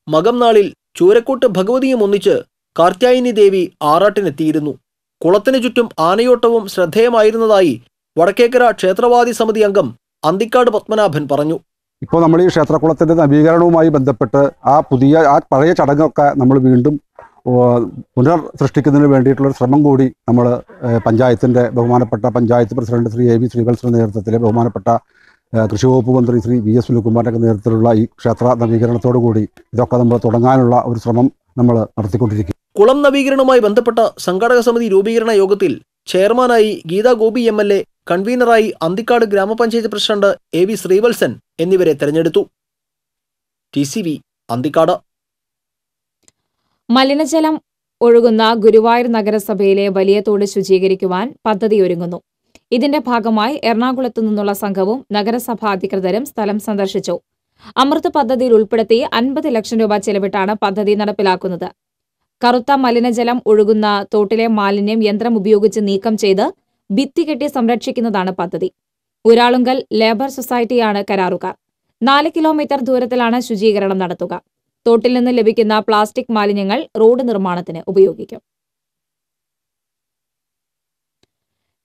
Speaker 5: മകം നാളിൽ ചൂരക്കോട്ട് ഭഗവതിയും ഒന്നിച്ച് കാർത്യായനി ദേവി ആറാട്ടിനെത്തിയിരുന്നു. കുളത്തിനു ചുറ്റും ആനയോട്ടവും ശ്രദ്ധേയമായിരുന്നതായി വടക്കേക്കര ക്ഷേത്രവാദി സമിതി അംഗം അന്തിക്കാട് പത്മനാഭൻ പറഞ്ഞു.
Speaker 11: ഇപ്പോൾ നമ്മൾ ഈ ക്ഷേത്രക്കുളത്തിൻ്റെ നവീകരണവുമായി ബന്ധപ്പെട്ട് ആ പഴയ ചടങ്ങൊക്കെ നമ്മൾ വീണ്ടും പുനർ സൃഷ്ടിക്കുന്നതിന് വേണ്ടിയിട്ടുള്ളൊരു ശ്രമം കൂടി നമ്മൾ പഞ്ചായത്തിൻ്റെ ബഹുമാനപ്പെട്ട പഞ്ചായത്ത് പ്രസിഡന്റ് ശ്രീ AB ശ്രീവത്സന്റെ നേതൃത്വത്തിൽ ബഹുമാനപ്പെട്ട കൃഷി വകുപ്പ് മന്ത്രി ശ്രീ VS സുനിൽകുമാറിൻ്റെ നേതൃത്വത്തിലുള്ള ഈ ക്ഷേത്ര നവീകരണത്തോടു കൂടി ഇതൊക്കെ നമ്മൾ തുടങ്ങാനുള്ള ഒരു ശ്രമം നമ്മൾ നടത്തിക്കൊണ്ടിരിക്കും.
Speaker 5: കുളം നവീകരണവുമായി ബന്ധപ്പെട്ട സംഘാടക സമിതി രൂപീകരണ യോഗത്തിൽ ചെയർമാനായി ഗീതാ ഗോപി MLA, കൺവീനറായി അന്തിക്കാട് ഗ്രാമപഞ്ചായത്ത് പ്രസിഡന്റ് AB ശ്രീവത്സൻ എന്നിവരെ തെരഞ്ഞെടുത്തു. TCV അന്തിക്കാട്.
Speaker 1: മലിനജലം ഒഴുകുന്ന ഗുരുവായൂർ നഗരസഭയിലെ വലിയ തോട് ശുചീകരിക്കുവാൻ പദ്ധതിയൊരുങ്ങുന്നു. ഇതിന്റെ ഭാഗമായി എറണാകുളത്തു നിന്നുള്ള സംഘവും നഗരസഭാ അധികൃതരും സ്ഥലം സന്ദർശിച്ചു. അമൃത് പദ്ധതിയിൽ ഉൾപ്പെടുത്തി 50 ലക്ഷം രൂപ ചെലവിട്ടാണ് പദ്ധതി നടപ്പിലാക്കുന്നത്. കറുത്ത മലിനജലം ഒഴുകുന്ന തോട്ടിലെ മാലിന്യം യന്ത്രം ഉപയോഗിച്ച് നീക്കം ചെയ്ത് ഭിത്തി കെട്ടി സംരക്ഷിക്കുന്നതാണ് പദ്ധതി. ഊരാളുങ്കൽ ലേബർ സൊസൈറ്റിയാണ് കരാറുകാർ. 4 കിലോമീറ്റർ ദൂരത്തിലാണ് ശുചീകരണം നടത്തുക. തോട്ടിൽ നിന്ന് ലഭിക്കുന്ന പ്ലാസ്റ്റിക് മാലിന്യങ്ങൾ റോഡ് നിർമ്മാണത്തിന് ഉപയോഗിക്കും.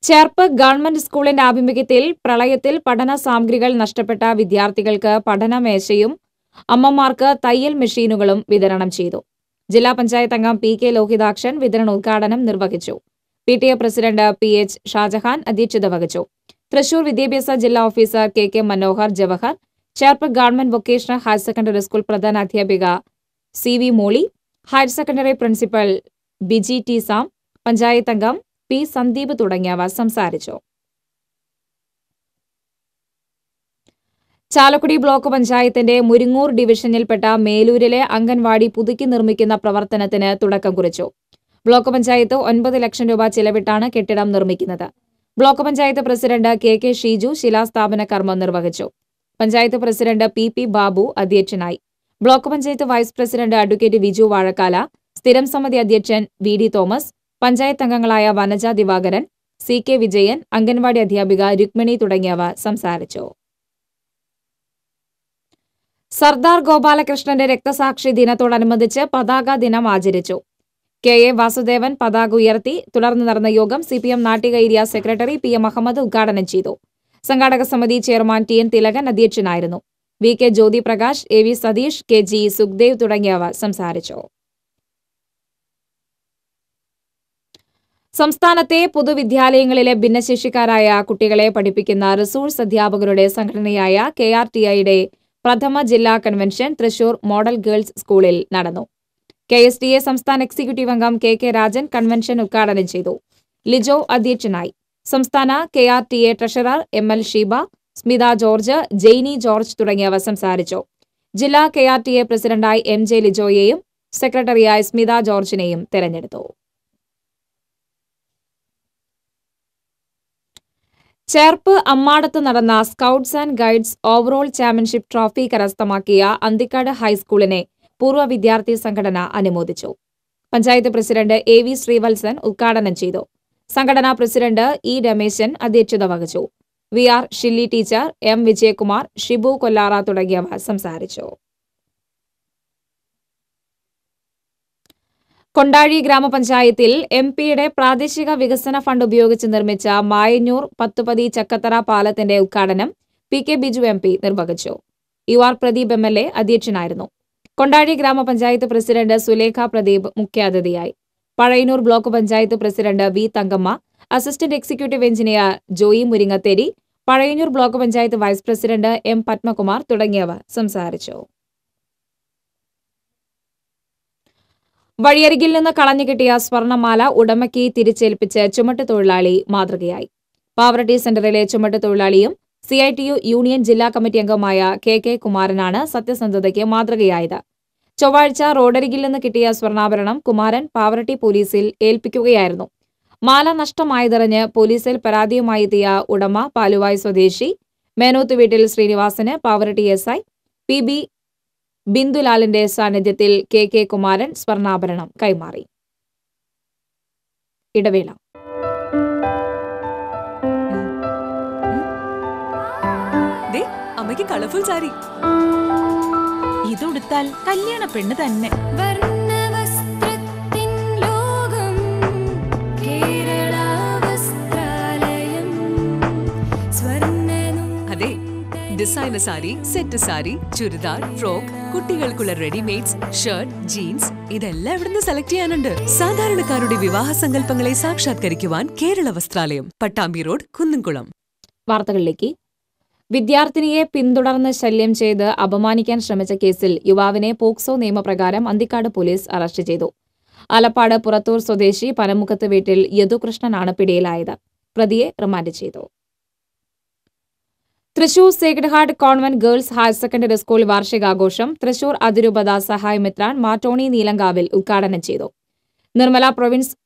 Speaker 1: ചേർപ്പ് ഗവൺമെന്റ് സ്കൂളിന്റെ ആഭിമുഖ്യത്തിൽ പ്രളയത്തിൽ പഠന സാമഗ്രികൾ നഷ്ടപ്പെട്ട വിദ്യാർത്ഥികൾക്ക് പഠനമേശയും അമ്മമാർക്ക് തയ്യൽ മെഷീനുകളും വിതരണം ചെയ്തു. ജില്ലാ പഞ്ചായത്ത് അംഗം PK ലോഹിതാക്ഷൻ വിതരണോദ്ഘാടനം നിർവഹിച്ചു. PTA പ്രസിഡന്റ് PH ഷാജഹാൻ അധ്യക്ഷത വഹിച്ചു. തൃശൂർ വിദ്യാഭ്യാസ ജില്ലാ officer K Manohar Jawahar, Cherpu government vocational higher secondary school പ്രധാന അധ്യാപിക CV Molly, higher secondary principal Biji T Sam, panchayat അംഗം പി സന്ദീപ് തുടങ്ങിയവർ സംസാരിച്ചു. ചാലക്കുടി ബ്ലോക്ക് പഞ്ചായത്തിന്റെ മുരിങ്ങൂർ ഡിവിഷനിൽപ്പെട്ട മേലൂരിലെ അംഗൻവാടി പുതുക്കി നിർമ്മിക്കുന്ന പ്രവർത്തനത്തിന് തുടക്കം കുറിച്ചു. ബ്ലോക്ക് പഞ്ചായത്ത് 9 ലക്ഷം രൂപ ചിലവിട്ടാണ് കെട്ടിടം നിർമ്മിക്കുന്നത്. Block panchayat president K Sheeju ശിലാസ്ഥാപന കർമ്മം നിർവഹിച്ചു. പഞ്ചായത്ത് പ്രസിഡന്റ് പി ബാബു അധ്യക്ഷനായി. Block panchayat vice president advocate Viju Vazhakkala, സ്ഥിരം സമിതി അധ്യക്ഷൻ VD തോമസ്, പഞ്ചായത്ത് അംഗങ്ങളായ വനജ ദിവാകരൻ, CK വിജയൻ, അംഗൻവാടി അധ്യാപിക രുക്മിണി തുടങ്ങിയവർ സംസാരിച്ചു. സർദാർ ഗോപാലകൃഷ്ണന്റെ രക്തസാക്ഷി ദിനത്തോടനുബന്ധിച്ച് പതാക ദിനം ആചരിച്ചു. KA വാസുദേവൻ പതാക ഉയർത്തി. തുടർന്ന് നടന്ന യോഗം CPM Nattika area secretary PM Ahammed ഉദ്ഘാടനം ചെയ്തു. സംഘാടക സമിതി ചെയർമാൻ TN തിലകൻ അധ്യക്ഷനായിരുന്നു. VK ജ്യോതി പ്രകാശ്, AV സതീഷ്, KG സുഖ്ദേവ് തുടങ്ങിയവർ സംസാരിച്ചു. സംസ്ഥാനത്തെ പൊതുവിദ്യാലയങ്ങളിലെ ഭിന്നശേഷിക്കാരായ കുട്ടികളെ പഠിപ്പിക്കുന്ന റിസോഴ്സ് അധ്യാപകരുടെ സംഘടനയായ KRTIയുടെ പ്രഥമ ജില്ലാ കൺവെൻഷൻ തൃശൂർ മോഡൽ ഗേൾസ് സ്കൂളിൽ നടന്നു. KSTA സംസ്ഥാന എക്സിക്യൂട്ടീവ് അംഗം KK രാജൻ കൺവെൻഷൻ ഉദ്ഘാടനം ചെയ്തു. ലിജോ അധ്യക്ഷനായി. സംസ്ഥാന KRTA treasurer ML Sheeba, Smitha George, Jainy George തുടങ്ങിയവർ സംസാരിച്ചു. ജില്ലാ KRTA പ്രസിഡന്റായി MJ ലിജോയെയും സെക്രട്ടറിയായി സ്മിത ജോർജിനെയും തെരഞ്ഞെടുത്തു. ചേർപ്പ് അമ്മാടത്ത് നടന്ന scouts and guides overall championship trophy കരസ്ഥമാക്കിയ അന്തിക്കാട് ഹൈസ്കൂളിനെ പൂർവ്വ വിദ്യാർത്ഥി സംഘടന അനുമോദിച്ചു. പഞ്ചായത്ത് പ്രസിഡന്റ് AV ശ്രീവത്സൻ ഉദ്ഘാടനം ചെയ്തു. സംഘടനാ പ്രസിഡന്റ് E രമേശൻ അധ്യക്ഷത വഹിച്ചു. VR Shilly teacher, M Vijayakumar, Shibu Kollara തുടങ്ങിയവർ സംസാരിച്ചു. കൊണ്ടാഴി ഗ്രാമപഞ്ചായത്തിൽ MP-യുടെ പ്രാദേശിക വികസന ഫണ്ട് ഉപയോഗിച്ച് നിർമ്മിച്ച മായന്നൂർ പത്തുപതി ചക്കത്തറ പാലത്തിന്റെ ഉദ്ഘാടനം PK ബിജു MP നിർവഹിച്ചു. UR പ്രദീപ് MLA അധ്യക്ഷനായിരുന്നു. കൊണ്ടാഴി ഗ്രാമപഞ്ചായത്ത് പ്രസിഡന്റ് സുലേഖ പ്രദീപ് മുഖ്യാതിഥിയായി. Pazhayannur block panchayat president V Thankamma, assistant executive engineer Joy Muringatheri, Pazhayannur block panchayat vice president M Padmakumar തുടങ്ങിയവർ സംസാരിച്ചു. വഴിയരികിൽ നിന്ന് കളഞ്ഞുകിട്ടിയ സ്വർണമാല ഉടമയ്ക്ക് തിരിച്ചേൽപ്പിച്ച് ചുമട്ടുതൊഴിലാളി മാതൃകയായി. പാവറട്ടി സെന്ററിലെ ചുമട്ടുതൊഴിലാളിയും CITU യൂണിയൻ ജില്ലാ കമ്മിറ്റി അംഗമായ KK കുമാരനാണ് സത്യസന്ധതയ്ക്ക് മാതൃകയായത്. ചൊവ്വാഴ്ച റോഡരികിൽ നിന്ന് കിട്ടിയ സ്വർണ്ണാഭരണം കുമാരൻ പാവറട്ടി പോലീസിൽ ഏൽപ്പിക്കുകയായിരുന്നു. മാല നഷ്ടമായതറിഞ്ഞ് പോലീസിൽ പരാതിയുമായി എത്തിയ ഉടമ പാലുവായ് സ്വദേശി മേനോത്ത് വീട്ടിൽ ശ്രീനിവാസന് പാവറട്ടി SI PB ബിന്ദുലാലിന്റെ സാന്നിധ്യത്തിൽ KK കുമാരൻ സ്വർണ്ണാഭരണം കൈമാറി. ഇടവേള.
Speaker 12: അമ്മയ്ക്ക് കളർഫുൾ സാരി ഇതുടുത്താൽ കല്യാണ പെണ്ണ് തന്നെ. അതെ, designer sari, set sari, churidar, frock, കുട്ടികൾക്കുള്ള റെഡിമെയ്ഡ്സ്, ഷർട്ട്, ജീൻസ് ഇതെല്ലാം ഇവിടുന്ന് സെലക്ട് ചെയ്യാനുണ്ട്. സാധാരണക്കാരുടെ വിവാഹ സങ്കല്പങ്ങളെ സാക്ഷാത്കരിക്കുവാൻ കേരള വസ്ത്രാലയം, പട്ടാമ്പി റോഡ്, കുന്നംകുളം.
Speaker 1: വാർത്തകളിലേക്ക്. വിദ്യാർത്ഥിനിയെ പിന്തുടർന്ന് ശല്യം ചെയ്ത് അപമാനിക്കാൻ ശ്രമിച്ച കേസിൽ യുവാവിനെ പോക്സോ നിയമപ്രകാരം അന്തിക്കാട് പോലീസ് അറസ്റ്റ് ചെയ്തു. ആലപ്പാട് പുറത്തൂർ സ്വദേശി പനമുഖത്ത് വീട്ടിൽ യദുകൃഷ്ണനാണ് പിടിയിലായത്. പ്രതിയെ റിമാൻഡ് ചെയ്തു. Thrissur sacred heart convent girls higher secondary school വാർഷികാഘോഷം തൃശൂർ അതിരൂപത സഹായമിത്രാൻ മാറ്റോണി നീലങ്കാവിൽ ഉദ്ഘാടനം ചെയ്തു. Nirmala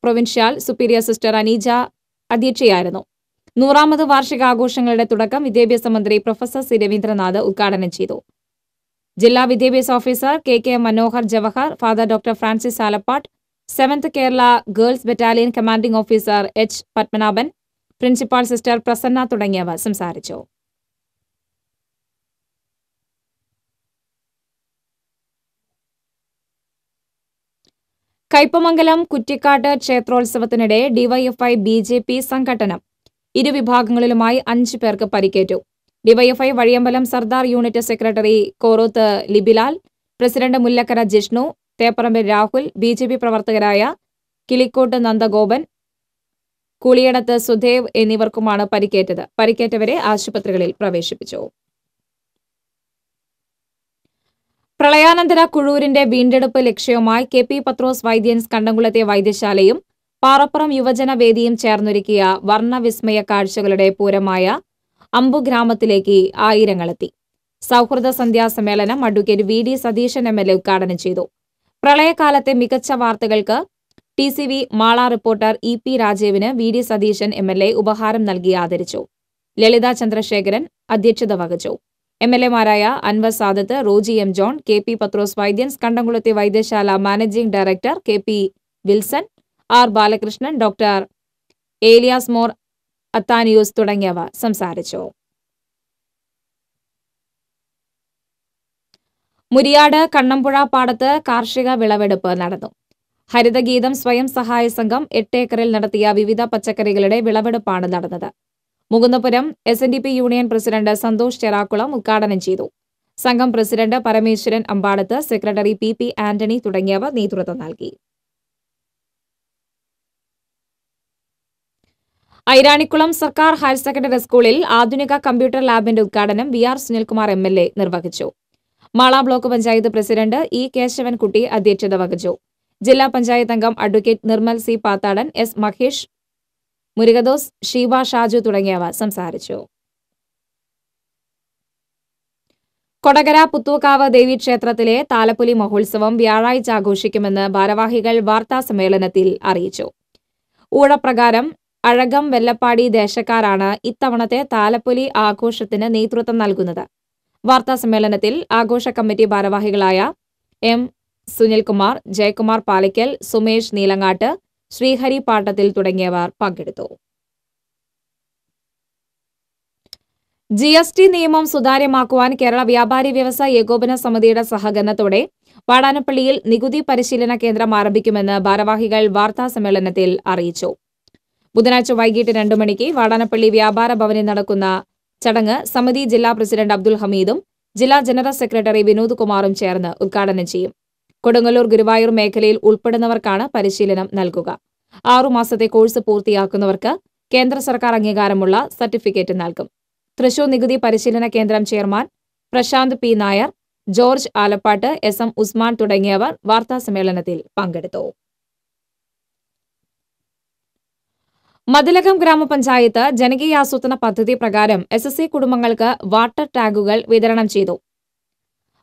Speaker 1: provincial superior sister Aneeja അധ്യക്ഷയായിരുന്നു. 100ാമത് വാർഷികാഘോഷങ്ങളുടെ തുടക്കം വിദ്യാഭ്യാസ മന്ത്രി പ്രൊഫസർ സി രവീന്ദ്രനാഥ് ഉദ്ഘാടനം ചെയ്തു. ജില്ലാ വിദ്യാഭ്യാസ officer KK Manohar Jawahar, father doctor Francis Alappatt, 7th Kerala girls battalion commanding officer H Padmanabhan, principal sister Prasanna തുടങ്ങിയവർ സംസാരിച്ചു. കയ്പമംഗലം കുറ്റിക്കാട്ട് ക്ഷേത്രോത്സവത്തിനിടെ ഡിവൈഎഫ്ഐ BJP സംഘട്ടനം. ഇരുവിഭാഗങ്ങളിലുമായി 5 പേർക്ക് പരിക്കേറ്റു. DYFI Vazhiyambalam Sardar unit secretary Koroth Libilal, president Mullakkara Jishnu, Theparambil Rahul, BJP പ്രവർത്തകരായ കിളിക്കോട്ട് നന്ദഗോപൻ, കൂളിയടത്ത് സുധേവ് എന്നിവർക്കുമാണ് പരിക്കേറ്റത്. പരിക്കേറ്റവരെ ആശുപത്രികളിൽ പ്രവേശിപ്പിച്ചു. പ്രളയാനന്തര കുഴൂരിന്റെ വീണ്ടെടുപ്പ് ലക്ഷ്യവുമായി കെ പി പത്രോസ് വൈദ്യൻസ് കണ്ടംകുളത്തെ വൈദ്യശാലയും പാറപ്പുറം യുവജന വേദിയും ചേർന്നൊരുക്കിയ വർണ്ണവിസ്മയ കാഴ്ചകളുടെ പൂരമായ അമ്പു ഗ്രാമത്തിലേക്ക് ആയിരങ്ങളെത്തി. സൗഹൃദ സന്ധ്യാ സമ്മേളനം advocate V D Satheesan MLA ഉദ്ഘാടനം ചെയ്തു. പ്രളയകാലത്തെ മികച്ച വാർത്തകൾക്ക് TCV മാള റിപ്പോർട്ടർ EP രാജീവിന് വി ഡി സതീശൻ MLA ഉപഹാരം നൽകി ആദരിച്ചു. ലളിത ചന്ദ്രശേഖരൻ അധ്യക്ഷത വഹിച്ചു. MLAമാരായ Anwar Sadath, Roji M. John, K P Pathros Vaidyans കണ്ടംകുളത്തെ വൈദ്യശാല managing director KP Wilson, R. Balakrishnan, doctor Elias Mor Athanasius തുടങ്ങിയവർ സംസാരിച്ചു. മുരിയാട് കണ്ണമ്പുഴ പാടത്ത് കാർഷിക വിളവെടുപ്പ് നടന്നു. ഹരിതഗീതം സ്വയം സഹായ സംഘം 8 ഏക്കറിൽ നടത്തിയ വിവിധ പച്ചക്കറികളുടെ വിളവെടുപ്പാണ് നടന്നത്. Mukundapuram SNDP union president Santhosh Cherakulam ഉദ്ഘാടനം ചെയ്തു. സംഘം president Parameswaran Ambadath, secretary PP Antony തുടങ്ങിയവർ നേതൃത്വം നൽകി. ഐരാണിക്കുളം സർക്കാർ ഹയർ സെക്കൻഡറി സ്കൂളിൽ ആധുനിക കമ്പ്യൂട്ടർ ലാബിന്റെ ഉദ്ഘാടനം VR സുനിൽകുമാർ MLA നിർവഹിച്ചു. Mala block panchayat president E. Keshavankutty അധ്യക്ഷത വഹിച്ചു. ജില്ലാ പഞ്ചായത്ത് അംഗം advocate Nirmal C. Pathadan, S. Mahesh, Murugadoss, Sheeba Shaju തുടങ്ങിയവർ സംസാരിച്ചു. കൊടകര പുത്തൂക്കാവ് ദേവീക്ഷേത്രത്തിലെ താലപ്പൊലി മഹോത്സവം വ്യാഴാഴ്ച ആഘോഷിക്കുമെന്ന് ഭാരവാഹികൾ വാർത്താസമ്മേളനത്തിൽ അറിയിച്ചു. ഊഴപ്രകാരം അഴകം വെല്ലപ്പാടി ദേശക്കാരാണ് ഇത്തവണത്തെ താലപ്പൊലി ആഘോഷത്തിന് നേതൃത്വം നൽകുന്നത്. വാർത്താസമ്മേളനത്തിൽ ആഘോഷ കമ്മിറ്റി ഭാരവാഹികളായ M. സുനിൽകുമാർ, ജയകുമാർ പാലിക്കൽ, സുമേഷ് നീലങ്ങാട്ട്, ശ്രീഹരി പാട്ടത്തിൽ തുടങ്ങിയവർ പങ്കെടുത്തു. GST നിയമം സുതാര്യമാക്കുവാൻ കേരള വ്യാപാരി വ്യവസായ ഏകോപന സമിതിയുടെ സഹകരണത്തോടെ വാടാനപ്പള്ളിയിൽ നികുതി പരിശീലന കേന്ദ്രം ആരംഭിക്കുമെന്ന് ഭാരവാഹികൾ വാർത്താസമ്മേളനത്തിൽ അറിയിച്ചു. ബുധനാഴ്ച വൈകിട്ട് 2 മണിക്ക് വാടാനപ്പള്ളി വ്യാപാര ഭവനിൽ നടക്കുന്ന ചടങ്ങ് സമിതി ജില്ലാ പ്രസിഡന്റ് അബ്ദുൽ ഹമീദും ജില്ലാ ജനറൽ സെക്രട്ടറി വിനോദ് കുമാറും ചേർന്ന് ഉദ്ഘാടനം ചെയ്യും. കൊടുങ്ങല്ലൂർ, ഗുരുവായൂർ മേഖലയിൽ ഉൾപ്പെടുന്നവർക്കാണ് പരിശീലനം നൽകുക. 6 മാസത്തെ കോഴ്സ് പൂർത്തിയാക്കുന്നവർക്ക് കേന്ദ്ര സർക്കാർ അംഗീകാരമുള്ള സർട്ടിഫിക്കറ്റ് നൽകും. തൃശൂർ നികുതി പരിശീലന കേന്ദ്രം chairman Prasanth P. Nair, George Alappatt, SM Usman തുടങ്ങിയവർ വാർത്താസമ്മേളനത്തിൽ പങ്കെടുത്തു. മതിലകം ഗ്രാമപഞ്ചായത്ത് ജനകീയാസൂത്രണ പദ്ധതി പ്രകാരം SSC കുടുംബങ്ങൾക്ക് വാട്ടർ ടാങ്കുകൾ വിതരണം ചെയ്തു.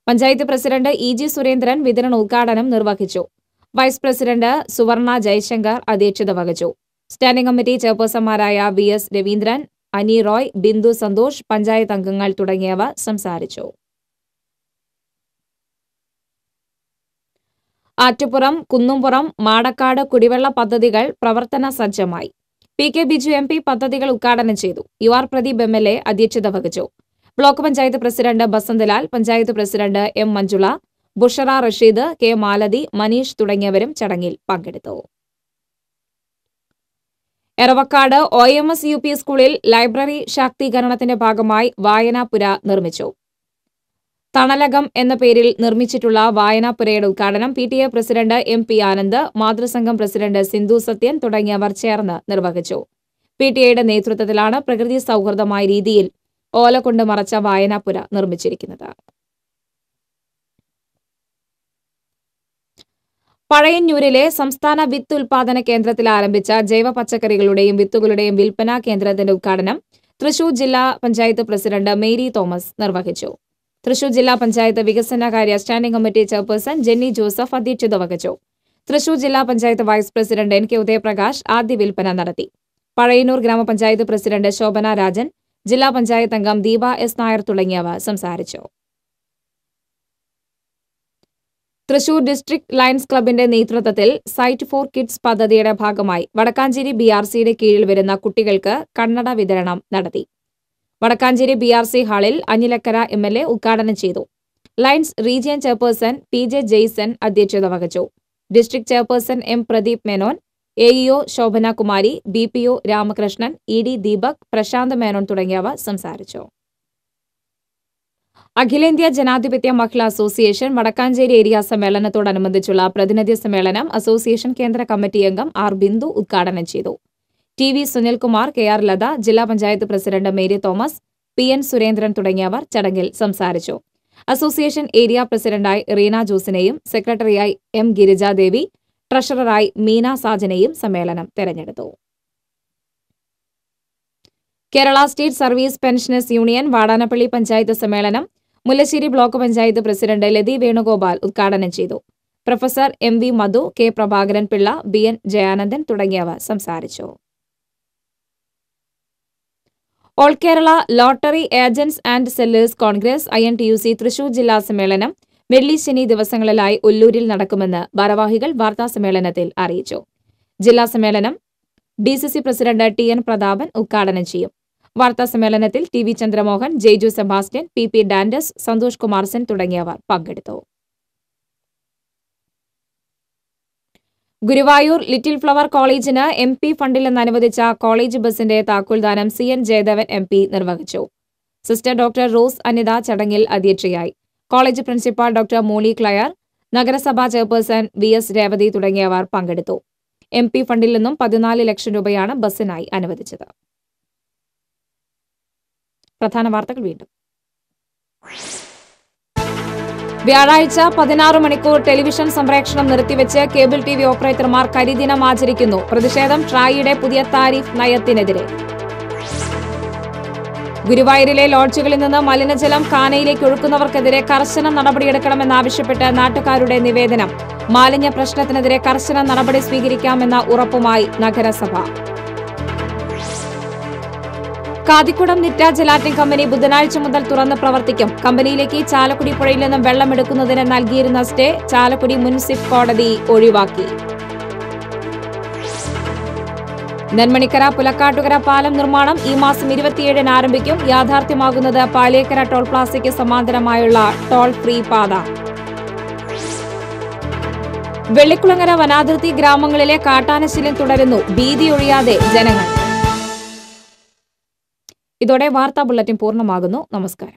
Speaker 1: പഞ്ചായത്ത് പ്രസിഡന്റ് EG സുരേന്ദ്രൻ വിതരണോദ്ഘാടനം നിർവഹിച്ചു. വൈസ് പ്രസിഡന്റ് സുവർണ ജയശങ്കർ അധ്യക്ഷത വഹിച്ചു. സ്റ്റാൻഡിംഗ് കമ്മിറ്റി ചെയർപേഴ്സൺമാരായ VS രവീന്ദ്രൻ, അനി റോയ്, ബിന്ദു സന്തോഷ്, പഞ്ചായത്ത് അംഗങ്ങൾ തുടങ്ങിയവർ സംസാരിച്ചു. ആറ്റുപുറം, കുന്നുംപുറം, മാടക്കാട് കുടിവെള്ള പദ്ധതികൾ പ്രവർത്തന സജ്ജമായി. PK ബിജു MP പദ്ധതികൾ ഉദ്ഘാടനം ചെയ്തു. UR പ്രദീപ് MLA അധ്യക്ഷത വഹിച്ചു. Block panchayat president Basanthalal, panchayat president M. Manjula, Bushara Rasheed, K. Malathi, Maneesh തുടങ്ങിയവരും ചടങ്ങിൽ പങ്കെടുത്തു. എറവക്കാട് OMS UP സ്കൂളിൽ ലൈബ്രറി ശാക്തീകരണത്തിന്റെ ഭാഗമായി വായനാപുര നിർമ്മിച്ചു. തണലകം എന്ന പേരിൽ നിർമ്മിച്ചിട്ടുള്ള വായനാപുരയുടെ ഉദ്ഘാടനം PTA പ്രസിഡന്റ് MP ആനന്ദ്, മാതൃസംഘം പ്രസിഡന്റ് സിന്ധു സത്യൻ തുടങ്ങിയവർ ചേർന്ന് നിർവഹിച്ചു. PTAയുടെ നേതൃത്വത്തിലാണ് പ്രകൃതി സൗഹൃദമായ രീതിയിൽ ഓല കൊണ്ട് മറച്ച വായനാപുര നിർമ്മിച്ചിരിക്കുന്നത്. പഴയന്നൂരിലെ സംസ്ഥാന വിത്ത് ഉൽപാദന കേന്ദ്രത്തിൽ ആരംഭിച്ച ജൈവ പച്ചക്കറികളുടെയും വിത്തുകളുടെയും വിൽപ്പനാ കേന്ദ്രത്തിന്റെ ഉദ്ഘാടനം തൃശൂർ ജില്ലാ പഞ്ചായത്ത് പ്രസിഡന്റ് മേരി തോമസ് നിർവഹിച്ചു. തൃശൂർ ജില്ലാ പഞ്ചായത്ത് വികസനകാര്യ standing committee chairperson Jenny Joseph അധ്യക്ഷത വഹിച്ചു. തൃശൂർ ജില്ലാ panchayat vice president NK Udayaprakash ആദ്യ വിൽപ്പന നടത്തി. പഴയന്നൂർ ഗ്രാമപഞ്ചായത്ത് പ്രസിഡന്റ് ശോഭന രാജൻ, ജില്ലാ പഞ്ചായത്ത് അംഗം ദീപ S. നായർ തുടങ്ങിയവർ സംസാരിച്ചു. തൃശൂർ ഡിസ്ട്രിക്ട് ലയൺസ് ക്ലബിന്റെ നേതൃത്വത്തിൽ സൈറ്റ് ഫോർ കിഡ്സ് പദ്ധതിയുടെ ഭാഗമായി വടക്കാഞ്ചേരി BRCയുടെ കീഴിൽ വരുന്ന കുട്ടികൾക്ക് കണ്ണട വിതരണം നടത്തി. വടക്കാഞ്ചേരി BRC ഹാളിൽ അനിലക്കര MLA ഉദ്ഘാടനം ചെയ്തു. Lions region chairperson PJ Jaison അധ്യക്ഷത വഹിച്ചു. District chairperson M. Pradeep Menon, AEO Shobhana Kumari, BPO Ramakrishnan, ED Deepak, Prasanth Menon തുടങ്ങിയവർ സംസാരിച്ചു. അഖിലേന്ത്യാ ജനാധിപത്യ മഹിളാ അസോസിയേഷൻ വടക്കാഞ്ചേരി ഏരിയ സമ്മേളനത്തോടനുബന്ധിച്ചുള്ള പ്രതിനിധി സമ്മേളനം അസോസിയേഷൻ കേന്ദ്ര കമ്മിറ്റി അംഗം R. ബിന്ദു ഉദ്ഘാടനം ചെയ്തു. T V Sunilkumar, K R Latha, ജില്ലാ panchayat president Mary Thomas, P N Surendran തുടങ്ങിയവർ ചടങ്ങിൽ സംസാരിച്ചു. അസോസിയേഷൻ ഏരിയ പ്രസിഡന്റായി റീന ജോസിനെയും സെക്രട്ടറിയായി എം ഗിരിജാദേവി, ട്രഷററായി മീന സാജനെയും സമ്മേളനം തെരഞ്ഞെടുത്തു. Kerala state service pensioners union Vadanappally panchayat സമ്മേളനം മുല്ലശ്ശേരി ബ്ലോക്ക് പഞ്ചായത്ത് പ്രസിഡന്റ് ലതി വേണുഗോപാൽ ഉദ്ഘാടനം ചെയ്തു. Professor M V Madhu, K Prabhakaran Pillai, B N Jayanandan തുടങ്ങിയവർ സംസാരിച്ചു. All Kerala lottery agents and sellers Congress INTUC Thrissur ജില്ലാ സമ്മേളനം വെള്ളി ശനി ദിവസങ്ങളിലായി ഒല്ലൂരിൽ നടക്കുമെന്ന് ഭാരവാഹികൾ വാർത്താസമ്മേളനത്തിൽ അറിയിച്ചു. ജില്ലാ സമ്മേളനം DCC പ്രസിഡന്റ് TN പ്രതാപൻ ഉദ്ഘാടനം ചെയ്യും. വാർത്താസമ്മേളനത്തിൽ T V Chandramohan, Jaiju Sebastian, PP Dandas, Santhosh Kumar Sen തുടങ്ങിയവർ പങ്കെടുത്തു. ഗുരുവായൂർ ലിറ്റിൽ ഫ്ലവർ കോളേജിന് MP ഫണ്ടിൽ നിന്ന് അനുവദിച്ച കോളേജ് ബസിന്റെ താക്കോൽദാനം CN ജയദേവൻ MP നിർവഹിച്ചു. സിസ്റ്റർ ഡോക്ടർ റോസ് അനിത ചടങ്ങിൽ അധ്യക്ഷയായി. College principal doctor Molly Claire, നഗരസഭാ ചെയർപേഴ്സൺ VS രേവതി തുടങ്ങിയവർ പങ്കെടുത്തു. MP ഫണ്ടിൽ നിന്നും 14 ലക്ഷം രൂപയാണ് ബസിനായി അനുവദിച്ചത്. പ്രധാന വാർത്തകൾ വീണ്ടും. വ്യാഴാഴ്ച 16 മണിക്കൂർ ടെലിവിഷൻ സംപ്രേഷണം നിർത്തിവെച്ച് കേബിൾ TV ഓപ്പറേറ്റർമാർ കരിദിനം ആചരിക്കുന്നു. പ്രതിഷേധം ട്രായിയുടെ പുതിയ താരിഫ് നയത്തിനെതിരെ. ഗുരുവായൂരിലെ ലോഡ്ജുകളിൽ നിന്ന് മലിനജലം കാനയിലേക്ക് ഒഴുക്കുന്നവർക്കെതിരെ കർശന നടപടിയെടുക്കണമെന്നാവശ്യപ്പെട്ട് നാട്ടുകാരുടെ നിവേദനം. മാലിന്യ പ്രശ്നത്തിനെതിരെ കർശന നടപടി സ്വീകരിക്കാമെന്ന ഉറപ്പുമായി നഗരസഭ. കാതിക്കുടം നിറ്റ ജലാറ്റിൻ കമ്പനി ബുധനാഴ്ച മുതൽ തുറന്ന് പ്രവർത്തിക്കും. കമ്പനിയിലേക്ക് ചാലക്കുടി പുഴയിൽ നിന്നും വെള്ളമെടുക്കുന്നതിന് നൽകിയിരുന്ന സ്റ്റേ ചാലക്കുടി മുൻസിഫ് കോടതി ഒഴിവാക്കി. നെന്മണിക്കര പുലക്കാട്ടുകര പാലം നിർമ്മാണം ഈ മാസം 27-ന് ആരംഭിക്കും. യാഥാർത്ഥ്യമാകുന്നത് പാലേക്കര ടോൾ പ്ലാസയ്ക്ക് സമാന്തരമായുള്ള ടോൾ ഫ്രീ പാത. വെള്ളിക്കുളങ്ങര വനാതിർത്തി ഗ്രാമങ്ങളിലെ കാട്ടാനശല്യം തുടരുന്നു. ഭീതിയൊഴിയാതെ ജനങ്ങൾ. ഇതോടെ വാർത്താ ബുള്ളറ്റിൻ പൂർണ്ണമാകുന്നു. നമസ്കാരം.